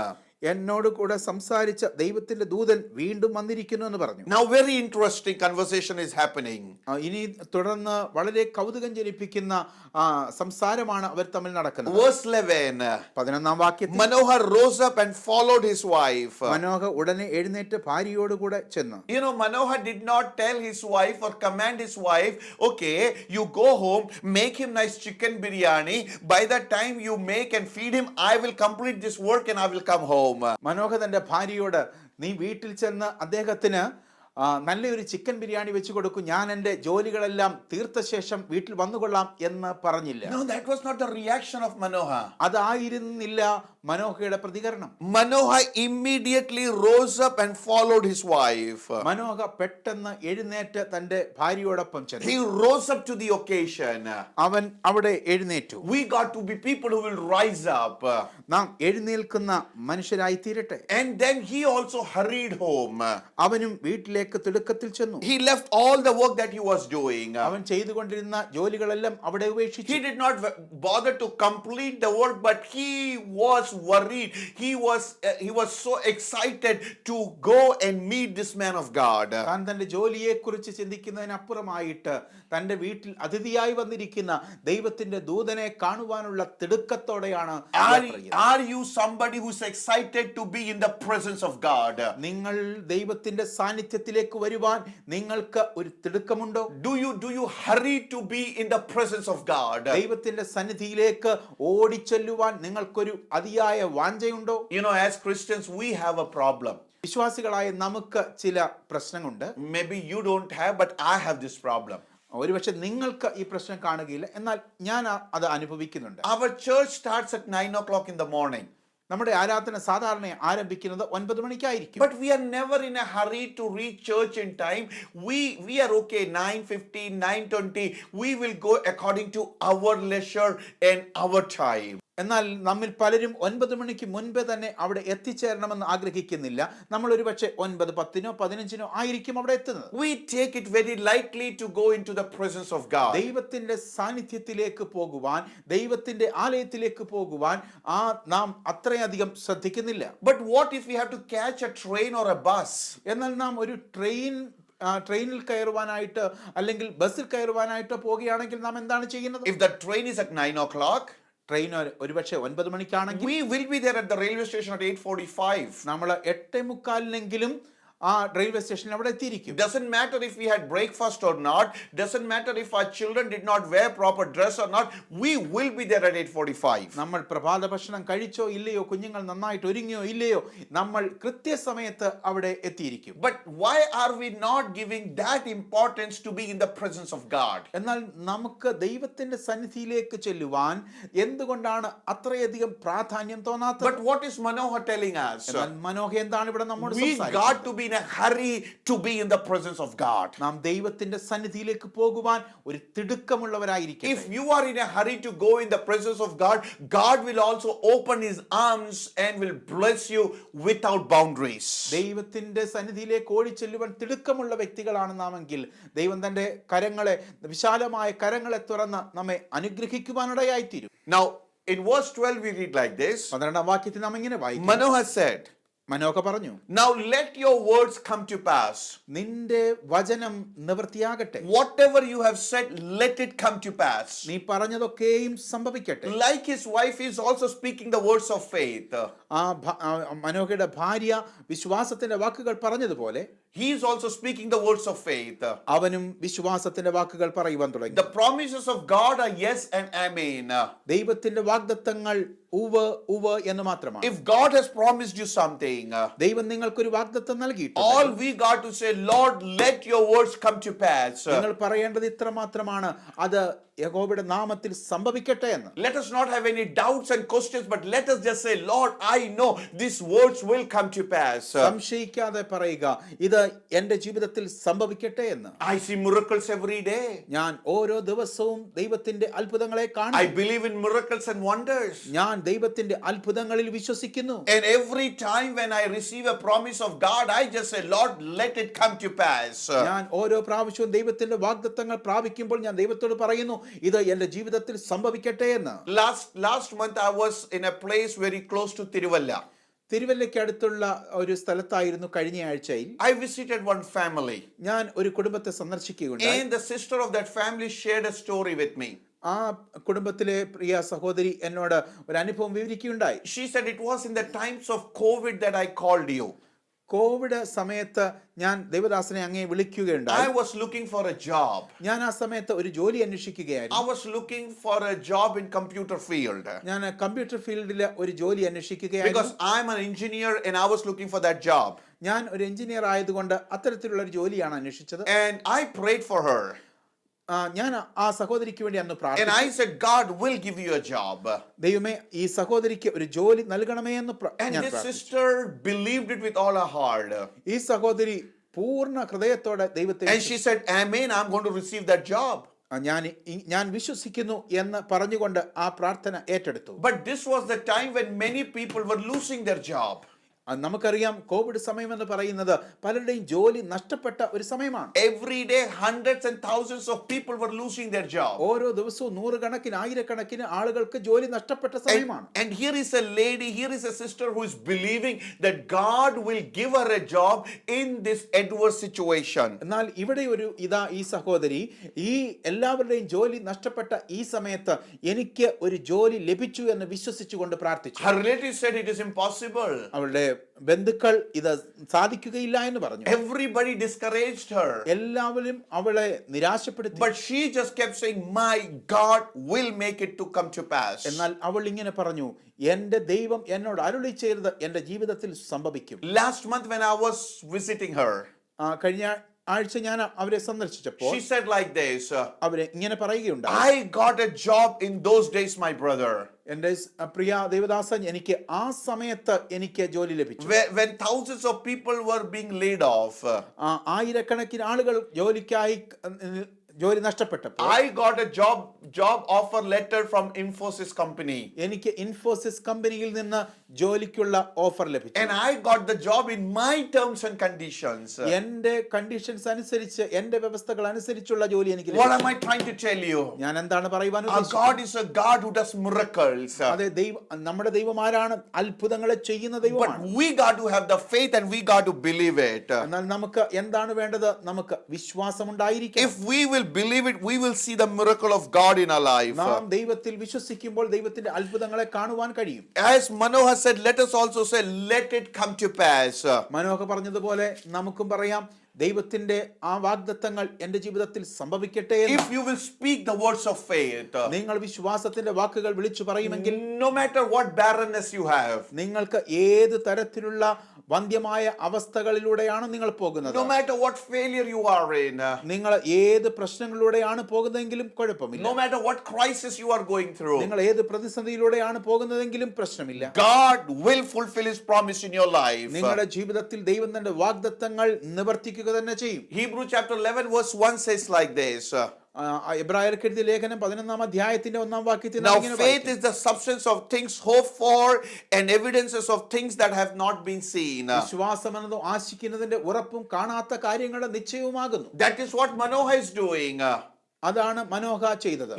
എന്നോട് കൂടെ സംസാരിച്ച ദൈവത്തിന്റെ ദൂതൻ വീണ്ടും വന്നിരിക്കുന്നു എന്ന് പറഞ്ഞു. Now very interesting conversation is happening. ഇനി തുടർന്ന് വളരെ കൗതുകം ജനിപ്പിക്കുന്ന സംസാരമാണ് അവർ തമ്മിൽ നടക്കുന്നത്. Verse 11. 11-ാം വാക്യത്തിൽ, Manoah rose up and followed his wife. Manoah ഉടനെ എഴുന്നേറ്റ് ഭാര്യയോട് കൂടെ ചെന്നു. You know, Manoah did not tell his wife or command his wife, okay, you go home, make him nice chicken biryani. By the time you make and feed him, I will complete this work and I will come home. Manoah തന്റെ ഭാര്യയോട്, നീ വീട്ടിൽ ചെന്ന് അദ്ദേഹത്തിന് നല്ലൊരു chicken biryani വെച്ച് കൊടുക്കും, ഞാൻ എൻ്റെ ജോലികളെല്ലാം തീർത്ത ശേഷം വീട്ടിൽ വന്നുകൊള്ളാം എന്ന് പറഞ്ഞില്ല. No, that was not the reaction of Manoah. അതായിരുന്നില്ല മനോഹയുടെ പ്രതികരണം. Manoah immediately rose up and followed his wife. Manoah പെട്ടെന്ന് എഴുന്നേറ്റ് തന്റെ ഭാര്യയോടൊപ്പം ചെന്നു. He rose up to the occasion. അവൻ അവിടെ എഴുന്നേറ്റു. We got to be people who will rise up. നാം എഴുന്നേൽക്കുന്ന മനുഷ്യരായി തീരട്ടെ. And then he also hurried home. അവനും വീട്ടിലേക്ക് വീട്ടിലേക്ക് തിടുക്കത്തിൽ ചെന്നു. He left all the work that he was doing. അവൻ ചെയ്തുകൊണ്ടിരുന്ന ജോലികളെല്ലാം അവിടെ ഉപേക്ഷിച്ചു. He did not bother to complete the work, but he was worried. He was so excited to go and meet this man of God. താൻ തന്റെ ജോലിയെക്കുറിച്ച് ചിന്തിക്കുന്നതിനപ്പുറമായിട്ട് തന്റെ വീട്ടിൽ അതിഥിയായി വന്നിരിക്കുന്ന ദൈവത്തിന്റെ ദൂതനെ കാണുവാനുള്ള തിടുക്കത്തോടെയാണ് യാത്ര ചെയ്യുന്നത്. Are you somebody who's excited to be in the presence of God? നിങ്ങൾ ദൈവത്തിന്റെ സാന്നിധ്യത്തിലേക്ക് വരുവാൻ നിങ്ങൾക്ക് ഒരു തിടുക്കമുണ്ടോ? Do you hurry to be in the presence of God? ദൈവത്തിന്റെ സന്നിധിയിലേക്ക് ഓടിച്ചെല്ലുവാൻ നിങ്ങൾക്കൊരു അതിയായ വാഞ്ചയുണ്ടോ? You know, as Christians we have a problem. വിശ്വാസികളായ നമുക്ക് ചില പ്രശ്നങ്ങളുണ്ട്. Maybe you don't have, but I have this problem. ഒരുപക്ഷെ നിങ്ങൾക്ക് ഈ പ്രശ്നം കാണുകയില്ല, എന്നാൽ ഞാൻ അത് അനുഭവിക്കുന്നുണ്ട്. Our church starts at 9 o'clock in the morning. നമ്മുടെ ആരാധന സാധാരണ ആരംഭിക്കുന്നത് 9 മണിക്കായിരിക്കും. But we are never in a hurry to reach church in time. We are okay 9:15, 9:20. We will go according to our leisure and our time. എന്നാൽ നമ്മിൽ പലരും 9 മണിക്ക് മുൻപേ തന്നെ അവിടെ എത്തിച്ചേരണമെന്ന് ആഗ്രഹിക്കുന്നില്ല. നമ്മൾ ഒരു പക്ഷേ 9:10 15 ആയിരിക്കും അവിടെ എത്തുന്നത്. We take it very lightly to go into the presence of God. ദൈവത്തിന്റെ സാന്നിധ്യത്തിലേക്ക് പോകുവാൻ, ദൈവത്തിന്റെ ആലയത്തിലേക്ക് പോകുവാൻ നാം അത്രയധികം ശ്രദ്ധിക്കുന്നില്ല. But what if we have to catch a train or a bus? എന്നാൽ നാം ഒരു ട്രെയിനിൽ കയറുവാനായിട്ട് അല്ലെങ്കിൽ ബസ്സിൽ കയറുവാനായിട്ട് പോകുകയാണെങ്കിൽ നാം എന്താണ് ചെയ്യുന്നത്? If the train is at 9 o'clock, train ഒരുപക്ഷെ 9 മണിക്കാണെങ്കിൽ we will be there at the railway station at 8:45. നമ്മൾ 8:45 ആ റെയിൽവേ സ്റ്റേഷനിൽ അവിടെ എത്തിയിരിക്കും. Doesn't matter if we had breakfast or not. Doesn't matter if our children did not wear proper dress or not. We will be there at 8:45. നമ്മൾ പ്രഭാത ഭക്ഷണം കഴിച്ചോ ഇല്ലയോ, കുഞ്ഞുങ്ങൾ നന്നായിട്ട് ഒരുങ്ങിയോ ഇല്ലയോ, നമ്മൾ കൃത്യസമയത്ത് അവിടെ എത്തിയിരിക്കും. But why are we not giving that importance to be in the presence of God? എന്നാൽ നമുക്ക് ദൈവത്തിന്റെ സന്നിധിയിലേക്ക് ചെല്ലുവാൻ എന്തുകൊണ്ടാണ് അത്രയധികം പ്രാധാന്യം തോന്നാത്തത്? But what is Manohar telling us? എന്നാൽ മനോഹർ എന്താണ് ഇവിടെ നമ്മോട് We സംസാരിക്കുന്നത്? got to be in a hurry to be in the presence of God. നാം ദൈവത്തിന്റെ സന്നിധിയിലേക്ക് പോകുവാൻ ഒരു തിടുക്കമുള്ളവരായിരിക്കും. If you are in a hurry to go in the presence of God, God will also open his arms and will bless you without boundaries. ദൈവത്തിന്റെ സന്നിധിയിലേക്ക് ഓടിച്ചെല്ലുവാൻ തിടുക്കമുള്ള വ്യക്തികളാണ് നാമെങ്കിൽ ദൈവം തന്റെ കരങ്ങളെ, വിശാലമായ കരങ്ങളെ തുറന്ന് നമ്മെ അനുഗ്രഹിക്കുവാനിടയായിത്തീരും. Now in verse 12 we read like this. 12-ാം വാക്യത്തിൽ നാം ഇങ്ങനെ വായിക്കും. Manohar said, മനോഹർ പറഞ്ഞു, now let your words come to pass. നിന്റെ വചനം നിവൃത്തിയാകട്ടെ. Whatever you have said, let it come to pass. നീ പറഞ്ഞതൊക്കെയും സംഭവിക്കട്ടെ. Like his wife is also speaking the words of faith. മനോഹരുടെ ഭാര്യ വിശ്വാസത്തിന്റെ വാക്കുകൾ പറഞ്ഞതുപോലെ he is also speaking the words of faith. അവനും വിശ്വാസത്തിന്റെ വാക്കുകൾ പറയുവാൻ തുടങ്ങി. The promises of God are yes and amen. ദൈവത്തിന്റെ വാഗ്ദത്തങ്ങൾ ഉവ്വ് ഉവ്വ് എന്ന് മാത്രമാണ്. If God has promised you something, ദൈവം നിങ്ങൾക്കൊരു വാഗ്ദത്തം നൽകിയിട്ടുണ്ട്. all we got to say, Lord, let your words come to pass. നിങ്ങൾ പറയേണ്ടത് ഇത്ര മാത്രമാണ്, അത് യഹോവയുടെ നാമത്തിൽ സംഭവിക്കട്ടെ എന്ന്. Let us not have any doubts and questions, but let us just say, Lord, I know these words will come to pass. സംശയിക്കാതെ പറയുക, ഇത് എൻ്റെ ജീവിതത്തിൽ സംഭവിക്കട്ടെ എന്ന്. I see miracles every day. ഞാൻ ഓരോ ദിവസവും ദൈവത്തിന്റെ അത്ഭുതങ്ങളെ I കാണുന്നു. believe in miracles and wonders. ഞാൻ ദൈവത്തിന്റെ അത്ഭുതങ്ങളിൽ വിശ്വസിക്കുന്നു. And every time when I receive a promise of God, I just say, Lord, let it come to pass. ഞാൻ ഓരോ പ്രാവശ്യവും ദൈവത്തിന്റെ വാഗ്ദത്തങ്ങൾ പ്രാപിക്കുമ്പോൾ ഞാൻ ദൈവത്തോട് പറയുന്നു, ഇത് എൻ്റെ ജീവിതത്തിൽ സംഭവിക്കട്ടെ എന്ന്. Last month I was in a place very close to Tiruvalla. തിരുവല്ലയ്ക്ക് അടുത്തുള്ള ഒരു സ്ഥലത്തായിരുന്നു കഴിഞ്ഞ ആഴ്ചയിൽ. I visited one family. ഞാൻ ഒരു കുടുംബത്തെ സന്ദർശിക്കുകയുണ്ടായി. And the sister of that family shared a story with me. ആ കുടുംബത്തിലെ പ്രിയ സഹോദരി എന്നോട് ഒരു അനുഭവം വിവരിക്കുകയുണ്ടായി. She said, it was in the times of COVID that I called you. Covid സമയത്ത് ഞാൻ ദേവദാസനെ അങ്ങേ വിളിക്കുകയുണ്ടായി. I was looking for a job. ഞാൻ ആ സമയത്ത് ഒരു ജോലി അന്വേഷിക്കുകയായിരുന്നു. I was looking for a job in computer field. ഞാൻ കമ്പ്യൂട്ടർ ഫീൽഡിൽ ഒരു ജോലി അന്വേഷിക്കുകയായിരുന്നു. Because I'm an engineer and I was looking for that job. ഞാൻ ഒരു എഞ്ചിനീയർ ആയതുകൊണ്ട് അത്തരത്തിലുള്ള ഒരു ജോലിയാണ് അന്വേഷിച്ചത്. And I prayed for her. ഞാൻ ആ സഹോദരിക്ക് വേണ്ടി അന്ന് And പ്രാർത്ഥിച്ചു. I said, God will give you a job. ദൈവമേ, ഈ സഹോദരിക്ക് ഒരു ജോലി നൽകണമേ എന്ന് And ഞാൻ this പ്രാർത്ഥിച്ചു. sister believed it with all her heart. ഈ സഹോദരി പൂർണ്ണ ഹൃദയത്തോടെ ദൈവത്തെ And she said, Amen, I'm going to receive that job. ഞാൻ വിശ്വസിക്കുന്നു എന്ന് പറഞ്ഞുകൊണ്ട് ആ പ്രാർത്ഥന ഏറ്റെടുത്തു. But this was the time when many people were losing their job. നമുക്കറിയാം കോവിഡ് സമയം എന്ന് പറയുന്നത് പലരുടെയും ജോലി നഷ്ടപ്പെട്ട ഒരു സമയമാണ്. Every day, hundreds and thousands of people were losing their job. ഓരോ ദിവസവും നൂറുകണക്കിന് ആയിരക്കണക്കിന് ആളുകൾക്ക് ജോലി നഷ്ടപ്പെട്ട സമയമാണ്. And here is a lady, here is a sister who is believing that God will give her a job in this adverse situation. എന്നാൽ ഇവിടെ ഈ സഹോദരി ഈ എല്ലാവരുടെയും ജോലി നഷ്ടപ്പെട്ട ഈ സമയത്ത് എനിക്ക് ഒരു ജോലി ലഭിച്ചു എന്ന് വിശ്വസിച്ചുകൊണ്ട് പ്രാർത്ഥിച്ചു. Her relatives said it is impossible. അവളുടെ ബന്ധുക്കൾ ഇത് സാധിക്കുകയില്ല എന്ന് പറഞ്ഞു. Everybody discouraged her. എല്ലാവരും അവളെ നിരാശപ്പെടുത്തി. But she just kept saying, my God will make it to come to pass. എന്നാൽ അവൾ ഇങ്ങനെ പറഞ്ഞു, എന്റെ ദൈവം എന്നോട് അരുളി ചെയ്തത് എന്റെ ജീവിതത്തിൽ സംഭവിക്കും. Last month when I was visiting her, കഴിഞ്ഞ ആഴ്ച ഞാൻ അവരെ സന്ദർശിച്ചപ്പോൾ she said like this, അവരെ ഇങ്ങനെ പറയുകയുണ്ടായി, I got a job in those days, my brother. എന്റെ പ്രിയ ദേവദാസൻ, എനിക്ക് ആ സമയത്ത് എനിക്ക് ജോലി ലഭിച്ചു. When thousands of people were being laid off, ആയിരക്കണക്കിന് ആളുകൾ ജോലി നഷ്ടപ്പെട്ടപ്പോൾ I got a job offer letter from Infosys company. എനിക്ക് ഇൻഫോസിസ് കമ്പനിയിൽ നിന്ന് ജോലിക്കുള്ള ഓഫർ ലഭിച്ചു. And I got the job in my terms and conditions. എന്റെ കണ്ടീഷൻസ് അനുസരിച്ച്, എന്റെ വ്യവസ്ഥകൾ അനുസരിച്ചുള്ള ജോലി എനിക്ക് What ലഭിച്ചു. am I trying to tell you? ഞാൻ എന്താണ് പറയുവാൻ Our God is a God who does miracles. അതെ, നമ്മുടെ ദൈവം ആരാണ്? അത്ഭുതങ്ങളെ ചെയ്യുന്ന ദൈവമാണ്. But we got to have the faith and we got to believe it. എന്നാൽ നമുക്ക് എന്താണ് വേണ്ടത്? നമുക്ക് വിശ്വാസം ഉണ്ടായിരിക്കണം. If we will believe it, we will see the miracle of God in our life. നാം ദൈവത്തിൽ വിശ്വസിക്കുമ്പോൾ ദൈവത്തിന്റെ അത്ഭുതങ്ങളെ കാണുവാൻ കഴിയും. As Manoha said, let us also say, let it come to pass. Manohar പറഞ്ഞതുപോലെ നമുക്കും പറയാം, ദൈവത്തിന്റെ ആ വാഗ്ദത്തങ്ങൾ എന്റെ ജീവിതത്തിൽ സംഭവിക്കട്ടെ എന്ന്. If you will speak the words of faith, നിങ്ങൾ വിശ്വാസത്തിന്റെ വാക്കുകൾ വിളിച്ചു പറയുമെങ്കിൽ, no matter what barrenness you have, നിങ്ങൾക്ക് ഏത് തരത്തിലുള്ള വന്ധ്യമായ അവസ്ഥകളിലൂടെയാണ് നിങ്ങൾ പോകുന്നത്, no matter what failure you are in, നിങ്ങൾ ഏത് പ്രശ്നങ്ങളിലൂടെയാണ് പോകുന്നതെങ്കിലും കുഴപ്പമില്ല, no matter what crisis you are going through, നിങ്ങൾ ഏത് പ്രതിസന്ധിയിലൂടെയാണ് പോകുന്നതെങ്കിലും പ്രശ്നമില്ല, God will fulfill his promise in your life. നിങ്ങളുടെ ജീവിതത്തിൽ ദൈവം തന്റെ വാഗ്ദത്തങ്ങൾ നിവർത്തിക്കുക തന്നെ ചെയ്യും. Hebrew chapter 11 verse 1 says like this. എബ്രായർക്ക് എഴുതിയ ലേഖനം 11-ാം അധ്യായത്തിന്റെ 1-ാം വാക്യത്തിൽ Now faith is the substance of things hoped for and evidences of things that have not been seen. വിശ്വാസം എന്നത് ആശിക്കുന്നതിന്റെ ഉറപ്പും കാണാത്ത കാര്യങ്ങളുടെ നിശ്ചയവുമാകുന്നു. That is what Manoha is doing. അതാണ് മനോഹ ചെയ്തത്.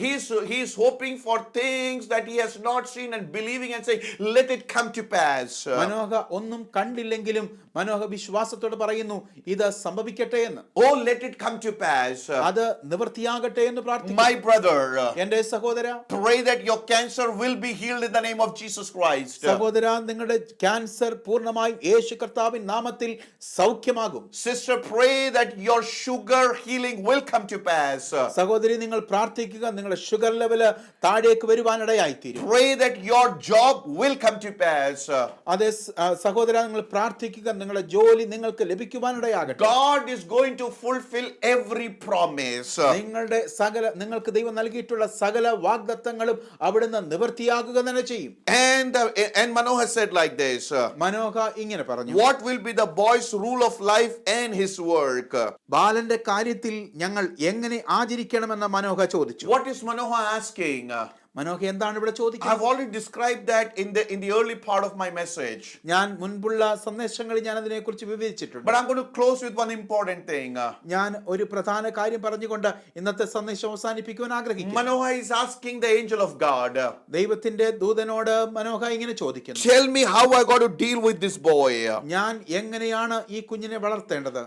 He is hoping for things that he has not seen and believing and saying, let it come to pass. Manoah ഒന്നും കണ്ടില്ലെങ്കിലും മനോഹ വിശ്വാസത്തോട് പറയുന്നു, ഇത് സംഭവിക്കട്ടെ എന്ന്. Oh, let it come to pass. അത് നിവൃത്തിയാകട്ടെ എന്ന് പ്രാർത്ഥിക്കുന്നു. My brother, എന്റെ സഹോദര, pray that your cancer will be healed in the name of Jesus Christ. സഹോദര, നിങ്ങളുടെ ക്യാൻസർ പൂർണ്ണമായും യേശു കർത്താവിൻ നാമത്തിൽ സൗഖ്യമാകും. Sister, pray that your sugar healing will come to pass. സഹോദരി, നിങ്ങൾ പ്രാർത്ഥിക്കുക, നിങ്ങളുടെ ഷുഗർ ലെവൽ താഴേക്ക് വരുവാനിടയായി തീരും. Pray that your job will come to pass. അതെ സഹോദര, നിങ്ങൾ പ്രാർത്ഥിക്കുക, നിങ്ങളുടെ ജോലി നിങ്ങൾക്ക് ലഭിക്കുവാനിടയാകട്ടെ. God is going to fulfill every promise. നിങ്ങൾക്ക് ദൈവം നൽകിയിട്ടുള്ള സകല വാഗ്ദത്തങ്ങളും അവിടുന്ന് നിവൃത്തിയാക്കുക തന്നെ ചെയ്യും. And Manoha said like this. Manoah ഇങ്ങനെ പറഞ്ഞു, what will be the boy's rule of life and his work? ബാലന്റെ കാര്യത്തിൽ ഞങ്ങൾ എങ്ങനെ ആചരിക്കണമെന്ന് മനോഹ ചോദിച്ചു. What is Manoha asking? Manoah എന്താണ് ഇവിടെ I ചോദിക്കുന്നത്? have already described that in the early part of my message. ഞാൻ മുൻപുള്ള സന്ദേശങ്ങളിൽ ഞാൻ അതിനെക്കുറിച്ച് വിവരിച്ചിട്ടുണ്ട്. But I'm going to close with one important thing. ഞാൻ ഒരു പ്രധാന കാര്യം പറഞ്ഞുകൊണ്ട് ഇന്നത്തെ സന്ദേശം അവസാനിപ്പിക്കുവാൻ ആഗ്രഹിക്കുന്നു. Manoha is asking the angel of God. ദൈവത്തിന്റെ ദൂതനോട് മനോഹ ഇങ്ങനെ ചോദിക്കുന്നു, tell me how I got to deal with this boy. ഞാൻ എങ്ങനെയാണ് ഈ കുഞ്ഞിനെ വളർത്തേണ്ടത്?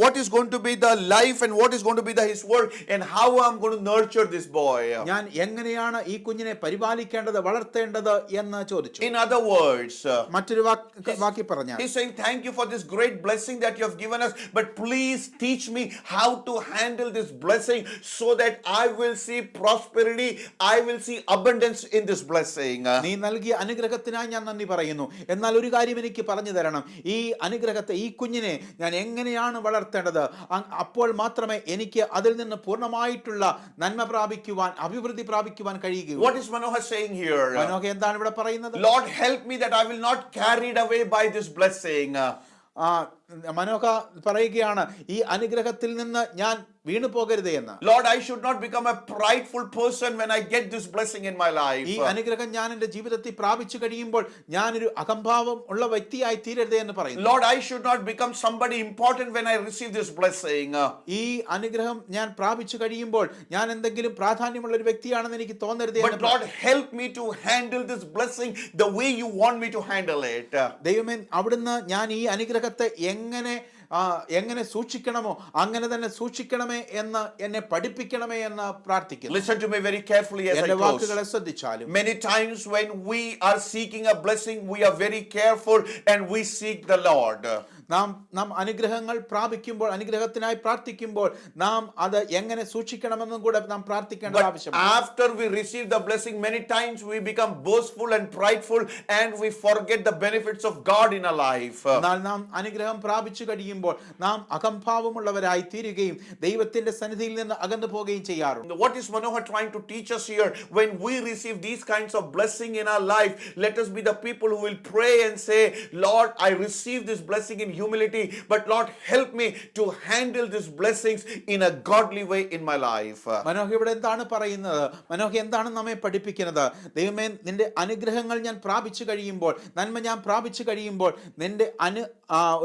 What is going to be the life and what is going to be his work and how I'm going to nurture this boy? ഞാൻ എങ്ങനെയാണ് ഈ കുഞ്ഞിനെ പരിപാലിക്കേണ്ടത്, വളർത്തേണ്ടത് എന്ന് ചോദിച്ചു. In other words, മറ്റൊരു വാക്യം പറഞ്ഞാൽ, he's saying, thank you for this great blessing that you have given us, but please teach me how to handle this blessing so that I will see prosperity, I will see abundance in this blessing. നീ നൽകിയ അനുഗ്രഹത്തിനായി ഞാൻ നന്ദി പറയുന്നു. എന്നാൽ ഒരു കാര്യം എനിക്ക് പറഞ്ഞു തരണം, ഈ അനുഗ്രഹത്തെ, ഈ കുഞ്ഞിനെ ഞാൻ എങ്ങനെയാണ് വളർത്തേണ്ടത്? അപ്പോൾ മാത്രമേ എനിക്ക് അതിൽ നിന്ന് പൂർണ്ണമായിട്ടുള്ള നന്മ പ്രാപിക്കുവാൻ, അഭിവൃദ്ധി പ്രാപിക്കുവാൻ കഴിയുകയുള്ളൂ. What is Manoha saying here? Manoah എന്താണ് ഇവിടെ പറയുന്നത്? Lord, help me that I will not carried away by this blessing. Manoah പറയുകയാണ്, ഈ അനുഗ്രഹത്തിൽ നിന്ന് ഞാൻ വീണു പോകരുതേ എന്ന്. Lord, I should not become a prideful person when I get this blessing in my life. ഈ അനുഗ്രഹം ഞാൻ എൻ്റെ ജീവിതത്തിൽ പ്രാപിച്ചു കഴിയുമ്പോൾ ഞാനൊരു അഹംഭാവം ഉള്ള വ്യക്തിയായി തീരരുതേ എന്ന് പറയുന്നു. Lord, I should not become somebody important when I receive this blessing. ഈ അനുഗ്രഹം ഞാൻ പ്രാപിച്ചു കഴിയുമ്പോൾ ഞാൻ എന്തെങ്കിലും പ്രാധാന്യമുള്ള ഒരു വ്യക്തിയാണെന്ന് എനിക്ക് തോന്നരുതേ. But Lord, help me to handle this blessing the way you want me to handle it. ദൈവമേ, അവിടുന്ന് ഞാൻ ഈ അനുഗ്രഹത്തെ എങ്ങനെ സൂക്ഷിക്കണമോ അങ്ങനെ തന്നെ സൂക്ഷിക്കണമേ എന്ന് എന്നെ പഠിപ്പിക്കണമേ എന്ന് പ്രാർത്ഥിക്കുന്നു. Listen to me very carefully as I എന്റെ close. വാക്കുകളെ ശ്രദ്ധിച്ചാലും. Many times when we are seeking a blessing, we are very careful and we seek the Lord. നാം അനുഗ്രഹങ്ങൾ പ്രാപിക്കുമ്പോൾ, അനുഗ്രഹത്തിനായി പ്രാർത്ഥിക്കുമ്പോൾ നാം അത് എങ്ങനെ സൂക്ഷിക്കണമെന്നും കൂടെ നാം പ്രാർത്ഥിക്കേണ്ടത് ആവശ്യമാണ്. After we receive the blessing, many times we become boastful and prideful and we forget the benefits of God in our life. എന്നാൽ നാം അനുഗ്രഹം പ്രാപിച്ചു കഴിയുമ്പോൾ നാം അഹംഭാവമുള്ളവരായി തീരുകയും ദൈവത്തിന്റെ സന്നിധിയിൽ നിന്ന് അകന്നു പോവുകയും ചെയ്യാറുണ്ട്. What is Manohar trying to teach us here? When we receive these kinds of blessing in our life, let us be the people who will pray and say, Lord, I receive this blessing in humility, but Lord, help me to handle these blessings in a godly way in my life. Manoah ഇവിടെ എന്താണ് പറയുന്നത്? മനോഹ എന്താണ് നമ്മെ പഠിപ്പിക്കുന്നത്? ദൈവമേ, നിന്റെ അനുഗ്രഹങ്ങൾ ഞാൻ പ്രാപിച്ചു കഴിയുമ്പോൾ, നന്മ ഞാൻ പ്രാപിച്ചു കഴിയുമ്പോൾ നിന്റെ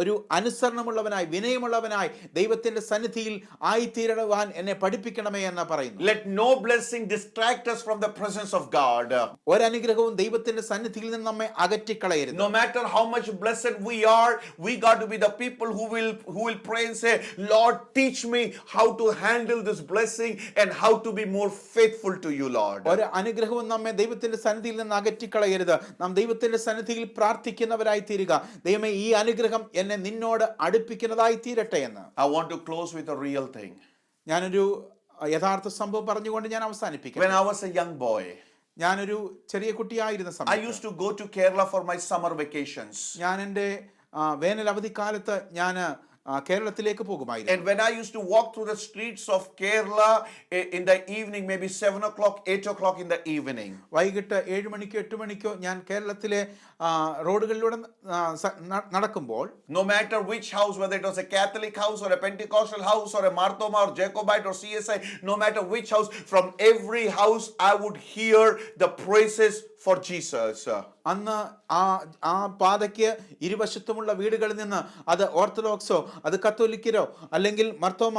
ഒരു അനുസരണമുള്ളവനായി, വിനയമുള്ളവനായി ദൈവത്തിന്റെ സന്നിധിയിൽ ആയിത്തീരുവാൻ എന്നെ പഠിപ്പിക്കണമേ എന്ന് പറയുന്നു. Let no blessing distract us from the presence of God. ഒരനുഗ്രഹവും ദൈവത്തിന്റെ സന്നിധിയിൽ നിന്ന് നമ്മെ അകറ്റിക്കളയരുത്. No matter how much blessed we are, we got to be the people who will pray and say, Lord, teach me how to handle this blessing and how to be more faithful to you, Lord. ഒരു അനുഗ്രഹവും നമ്മെ ദൈവത്തിന്റെ സന്നിധിയിൽ നിന്ന് അകറ്റിക്കളയരുത്. നാം ദൈവത്തിന്റെ സന്നിധിയിൽ പ്രാർത്ഥിക്കുന്നവരായി തീരുക. ദൈവമേ, ഈ അനുഗ്രഹം എന്നെ നിന്നോട് അടുപ്പിക്കുന്നതായി തീരട്ടെ എന്ന്. I want to close with a real thing. ഞാനൊരു യഥാർത്ഥ സംഭവം പറഞ്ഞുകൊണ്ട് ഞാൻ അവസാനിപ്പിക്കാം. When I was a young boy, ഞാനൊരു ചെറിയ കുട്ടിയായിരുന്ന I സമയത്ത് used to go to Kerala for my summer vacations. ഞാൻ എൻ്റെ വേനൽ അവധിക്കാലത്ത് ഞാൻ കേരളത്തിലേക്ക് പോകുമായിരുന്നു. And when I used to walk through the streets of Kerala in the evening, maybe 7 o'clock, 8 o'clock in the evening, വൈകിട്ട് 7 മണിക്കോ 8 മണിക്കോ ഞാൻ കേരളത്തിലെ റോഡുകളിലൂടെ നടക്കുമ്പോൾ, no matter which house, whether it was a Catholic house or a Pentecostal house or a Marthoma or Jacobite or CSI, no matter which house, from every house I would hear the praises for Jesus. അന്ന് ആ പാതയ്ക്ക് ഇരുവശത്തുമുള്ള വീടുകളിൽ നിന്ന്, അത് ഓർത്തഡോക്സോ അത് കത്തോലിക്കരോ അല്ലെങ്കിൽ മർത്തോമ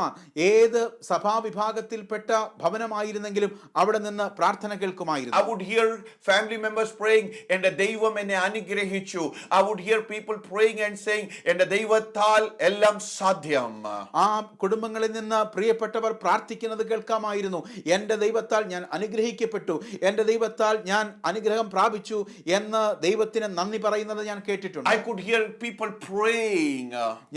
ഏത് സഭാവിഭാഗത്തിൽപ്പെട്ട ഭവനമായിരുന്നെങ്കിലും അവിടെ നിന്ന് പ്രാർത്ഥന കേൾക്കുമായിരുന്നു. I would hear family members praying, "Ende deivam enne anugrahichu." I would hear people praying and saying, "Ende deivathal ellam sadhyam." ആ കുടുംബങ്ങളിൽ നിന്ന് പ്രിയപ്പെട്ടവർ പ്രാർത്ഥിക്കുന്നത് കേൾക്കാമായിരുന്നു. എൻ്റെ ദൈവത്താൽ ഞാൻ അനുഗ്രഹിക്കപ്പെട്ടു, എൻ്റെ ദൈവത്താൽ ഞാൻ അനുഗ്രഹം പ്രാപിച്ചു എന്ന് ദൈവത്തിന് നന്ദി പറയുന്നത് ഞാൻ കേട്ടിട്ടുണ്ട്. I could hear people praying.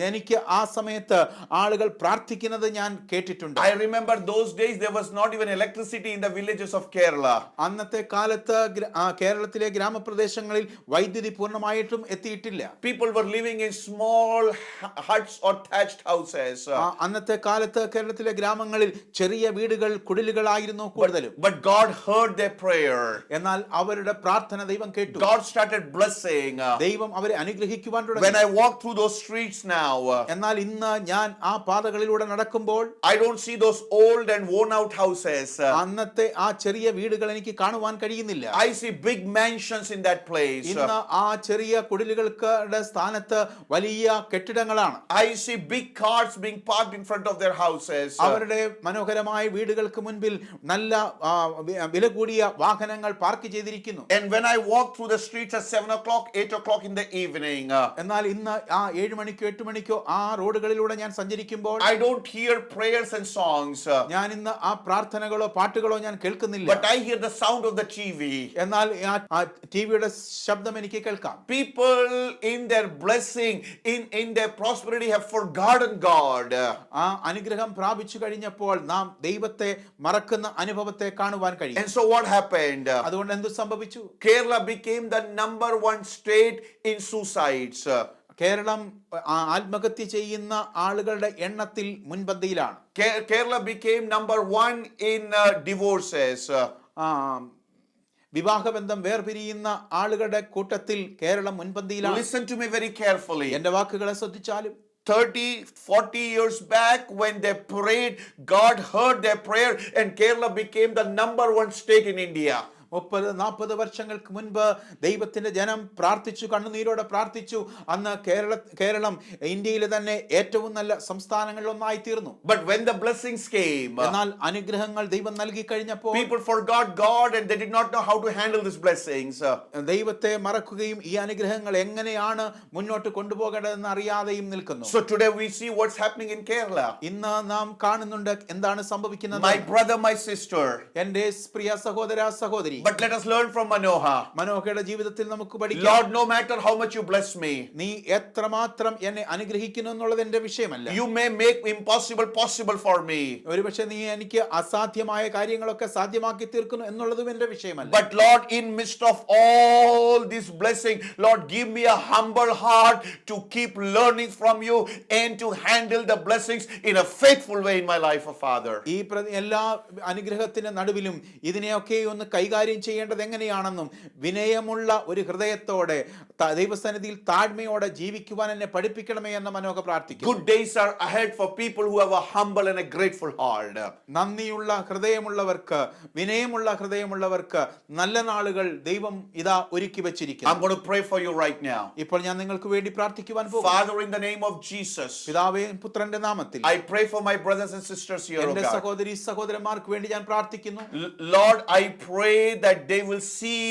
എനിക്ക് ആ സമയത്ത് ആളുകൾ പ്രാർത്ഥിക്കുന്നത് ഞാൻ കേട്ടിട്ടുണ്ട്. I remember those days there was not even electricity in the villages of Kerala. അന്നത്തെ കാലത്ത് കേരളത്തിലെ ഗ്രാമപ്രദേശങ്ങളിൽ വൈദ്യുതി പൂർണ്ണമായിട്ടും എത്തിയിട്ടില്ല. People were living in small huts or thatched houses. അന്നത്തെ കാലത്ത് കേരളത്തിലെ ഗ്രാമങ്ങളിൽ ചെറിയ വീടുകൾ, കുടിലുകളായിരുന്നു കൂടുതലും. But God heard their prayer. എന്നാൽ അവരുടെ പ്രാർത്ഥന ദൈവം കേട്ടു. God started blessing. ദൈവം അവരെ അനുഗ്രഹിക്കുവാൻ തുടങ്ങി. When I walk through those streets now, എന്നാൽ ഇന്ന് ഞാൻ ആ പാതകളിലൂടെ നടക്കുമ്പോൾ I don't see those old and worn out houses. അന്നത്തെ ആ ചെറിയ വീടുകൾ എനിക്ക് കാണുവാൻ കഴിയുന്നില്ല. I see big mansions in that place. ഇന്ന് ആ ചെറിയ കുടിലുകൾക്ക് സ്ഥാനത്ത് വലിയ കെട്ടിടങ്ങളാണ്. I see big cars being parked in front of their houses. അവരുടെ മനോഹരമായ വീടുകൾക്ക് മുൻപിൽ നല്ല വില കൂടിയ വാഹനങ്ങൾ പാർക്ക് ചെയ്തിരിക്കുന്നു. And when I walk through the streets at 7 o'clock, 8 o'clock in the evening, എന്നാൽ ഇന്ന് ആ 7 മണിക്കോ 8 മണിക്കോ ആ റോഡുകളിലൂടെ ഞാൻ സഞ്ചരിക്കുമ്പോൾ I don't hear prayers and songs. ഞാൻ ഇന്ന് ആ പ്രാർത്ഥനകളോ പാട്ടുകളോ ഞാൻ കേൾക്കുന്നില്ല. But I hear the sound of the TV. എന്നാൽ ആ ടിവിയുടെ ശബ്ദം എനിക്ക് കേൾക്കാം. People in their blessing, in their prosperity have forgotten God. ആ അനുഗ്രഹം പ്രാപിച്ചു കഴിഞ്ഞപ്പോൾ നാം ദൈവത്തെ മറക്കുന്ന അനുഭവത്തെ കാണുവാൻ കഴിയും. And so what happened? അതുകൊണ്ട് എന്തു സംഭവിച്ചു? Kerala became the number 1 state in suicides. Keralam ആത്മഹത്യ ചെയ്യുന്ന ആളുകളുടെ എണ്ണത്തിൽ മുൻപന്തിയിലാണ്. Kerala became number 1 in divorces. വിവാഹബന്ധം വേർപിരിയുന്ന ആളുകളുടെ കൂട്ടത്തിൽ Keralam മുൻപന്തിയിലാണ്. Listen to me very carefully. എന്റെ വാക്കുകളെ ശ്രദ്ധിച്ചാലും 30, 40 years back when they prayed, God heard their prayer and Kerala became the #1 state in India. 30-40 വർഷങ്ങൾക്ക് മുൻപ് ദൈവത്തിന്റെ ജനം പ്രാർത്ഥിച്ചു, കണ്ണുനീരോടെ പ്രാർത്ഥിച്ചു. അന്ന് കേരളം ഇന്ത്യയിലെ തന്നെ ഏറ്റവും നല്ല സംസ്ഥാനങ്ങളിൽ ഒന്നായി തീർന്നു. But when the blessings came, എന്നാൽ അനുഗ്രഹങ്ങൾ ദൈവം നൽകി കഴിഞ്ഞപ്പോൾ people forgot God and they did not know how to handle these blessings. ദൈവത്തെ മറക്കുകയും ഈ അനുഗ്രഹങ്ങൾ എങ്ങനെയാണ് മുന്നോട്ട് കൊണ്ടുപോകേണ്ടതെന്ന് അറിയാതെയും നിൽക്കുന്നു. So today we see what's happening in Kerala. ഇന്ന് നാം കാണുന്നുണ്ട് എന്താണ് സംഭവിക്കുന്നത്. My brother, my sister. എൻ്റെ പ്രിയ സഹോദര സഹോദരി, But let us learn from Manoha. മനോഹയുടെ ജീവിതത്തിൽ നമുക്ക് പഠിക്കാം. Lord, no matter how much you bless me, നീ എത്രമാത്രം എന്നെ അനുഗ്രഹിക്കുന്നു എന്നുള്ളത് എന്റെ വിഷയമല്ല. you may make impossible possible for me. ഒരുപക്ഷെ നീ എനിക്ക് അസാധ്യമായ കാര്യങ്ങളൊക്കെ സാധ്യമാക്കി തീർക്കുന്നു എന്നുള്ളതും എന്റെ വിഷയമല്ല. But Lord, in midst of all this blessing, Lord, give me a humble heart to keep learning from you and to handle the blessings in a faithful way in my life, oh Father. ഈ എല്ലാ അനുഗ്രഹത്തിന്റെ നടുവിലും ഇതിനെയൊക്കെ ഒന്ന് കൈകാര്യം ചെയ്യേണ്ടത് എങ്ങനെയാണെന്നും വിനയമുള്ള ഒരു ഹൃദയത്തോടെ ദൈവസന്നിധിയിൽ താഴ്മയോടെ ജീവിക്കുവാൻ എന്നെ പഠിപ്പിക്കണമേ എന്ന് മനോഹർ പ്രാർത്ഥിക്കുന്നു. Good days are ahead for people who have a humble and a grateful heart. നന്ദിയുള്ള ഹൃദയമുള്ളവർക്ക്, വിനയമുള്ള ഹൃദയമുള്ളവർക്ക് നല്ല നാളുകൾ ദൈവം ഇതാ ഒരുക്കി വെച്ചിരിക്കുന്നു. I'm going to pray for you right now. ഇപ്പോൾ ഞാൻ നിങ്ങൾക്ക് വേണ്ടി പ്രാർത്ഥിക്കുവാൻ പോകുന്നു. Father, in the name of Jesus, പിതാവേ പുത്രന്റെ നാമത്തിൽ I pray for my brothers and sisters here, oh എന്റെ God. സഹോദരി സഹോദരന്മാർക്ക് വേണ്ടി ഞാൻ പ്രാർത്ഥിക്കുന്നു. Lord, I pray that they will see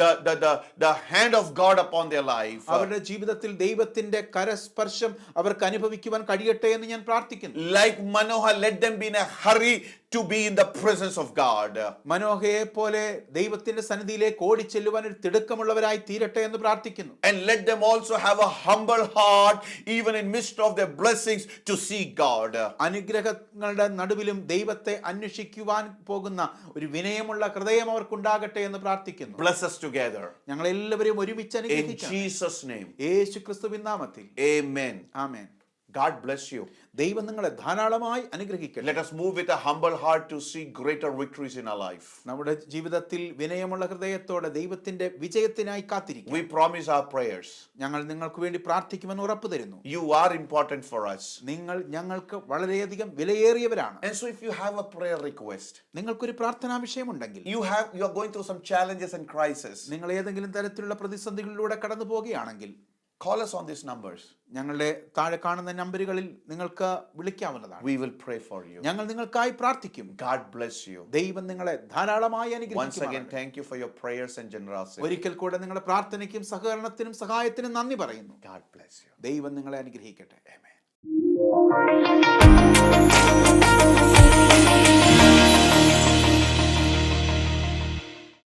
the hand of God upon their life. അവരുടെ ജീവിതത്തിൽ ദൈവത്തിന്റെ കരസ്പർശം അവർക്ക് അനുഭവിക്കുവാൻ കഴിയട്ടെ എന്ന് ഞാൻ പ്രാർത്ഥിക്കുന്നു. Like Manoha, let them be in a hurry to be in the presence of God. മനോഹയെ പോലെ ദൈവത്തിന്റെ സന്നിധിയിലേക്ക് ഓടിച്ചെല്ലുവാൻ ഒരു തിടുക്കമുള്ളവരായി തീരട്ടെ എന്ന് പ്രാർത്ഥിക്കുന്നു. And let them also have a humble heart even in midst of their blessings to see God. അനുഗ്രഹങ്ങളുടെ നടുവിലും ദൈവത്തെ അന്വേഷിക്കുവാൻ പോകുന്ന ഒരു വിനയമുള്ള ഹൃദയം അവർക്കുണ്ടാകട്ടെ എന്ന് പ്രാർത്ഥിക്കുന്നു. Bless us together. ഞങ്ങൾ എല്ലാവരെയും ഒരുമിച്ച് In അനുഗ്രഹിക്കാം. Jesus' name. യേശുക്രിസ്തുവിൻ നാമത്തിൽ. Amen. Amen. God bless you. ദൈവം നിങ്ങളെ ധാരാളമായി അനുഗ്രഹിക്കട്ടെ. Let us move with a humble heart to see greater victories in our life. നമ്മുടെ ജീവിതത്തിൽ വിനയമുള്ള ഹൃദയത്തോടെ ദൈവത്തിന്റെ വിജയത്തിനായി കാത്തിരിക്കും. We promise our prayers. ഞങ്ങൾ നിങ്ങൾക്ക് വേണ്ടി പ്രാർത്ഥിക്കുമെന്ന് ഉറപ്പു തരുന്നു. You are important for us. നിങ്ങൾ ഞങ്ങൾക്ക് വളരെയധികം വിലയേറിയവരാണ്. And so if you have a prayer request, നിങ്ങൾക്കൊരു പ്രാർത്ഥനാ വിഷയമുണ്ടെങ്കിൽ, you are going through some challenges and crisis, നിങ്ങൾ ഏതെങ്കിലും തരത്തിലുള്ള പ്രതിസന്ധികളിലൂടെ കടന്നു പോകുകയാണെങ്കിൽ, call us on these numbers. ഞങ്ങളുടെ താഴെ കാണുന്ന നമ്പറുകളിൽ നിങ്ങൾക്ക് വിളിക്കാവുന്നതാണ്. We will pray for you. ഞങ്ങൾ നിങ്ങൾക്കായി പ്രാർത്ഥിക്കും. God bless you. ദൈവം നിങ്ങളെ ധാരാളമായി Once അനുഗ്രഹിക്കും. again, thank you for your prayers and generosity. ഒരിക്കൽ കൂടെ നിങ്ങളുടെ പ്രാർത്ഥനയ്ക്കും സഹകരണത്തിനും സഹായത്തിനും നന്ദി പറയുന്നു. God bless you. ദൈവം നിങ്ങളെ അനുഗ്രഹിക്കട്ടെ. Amen.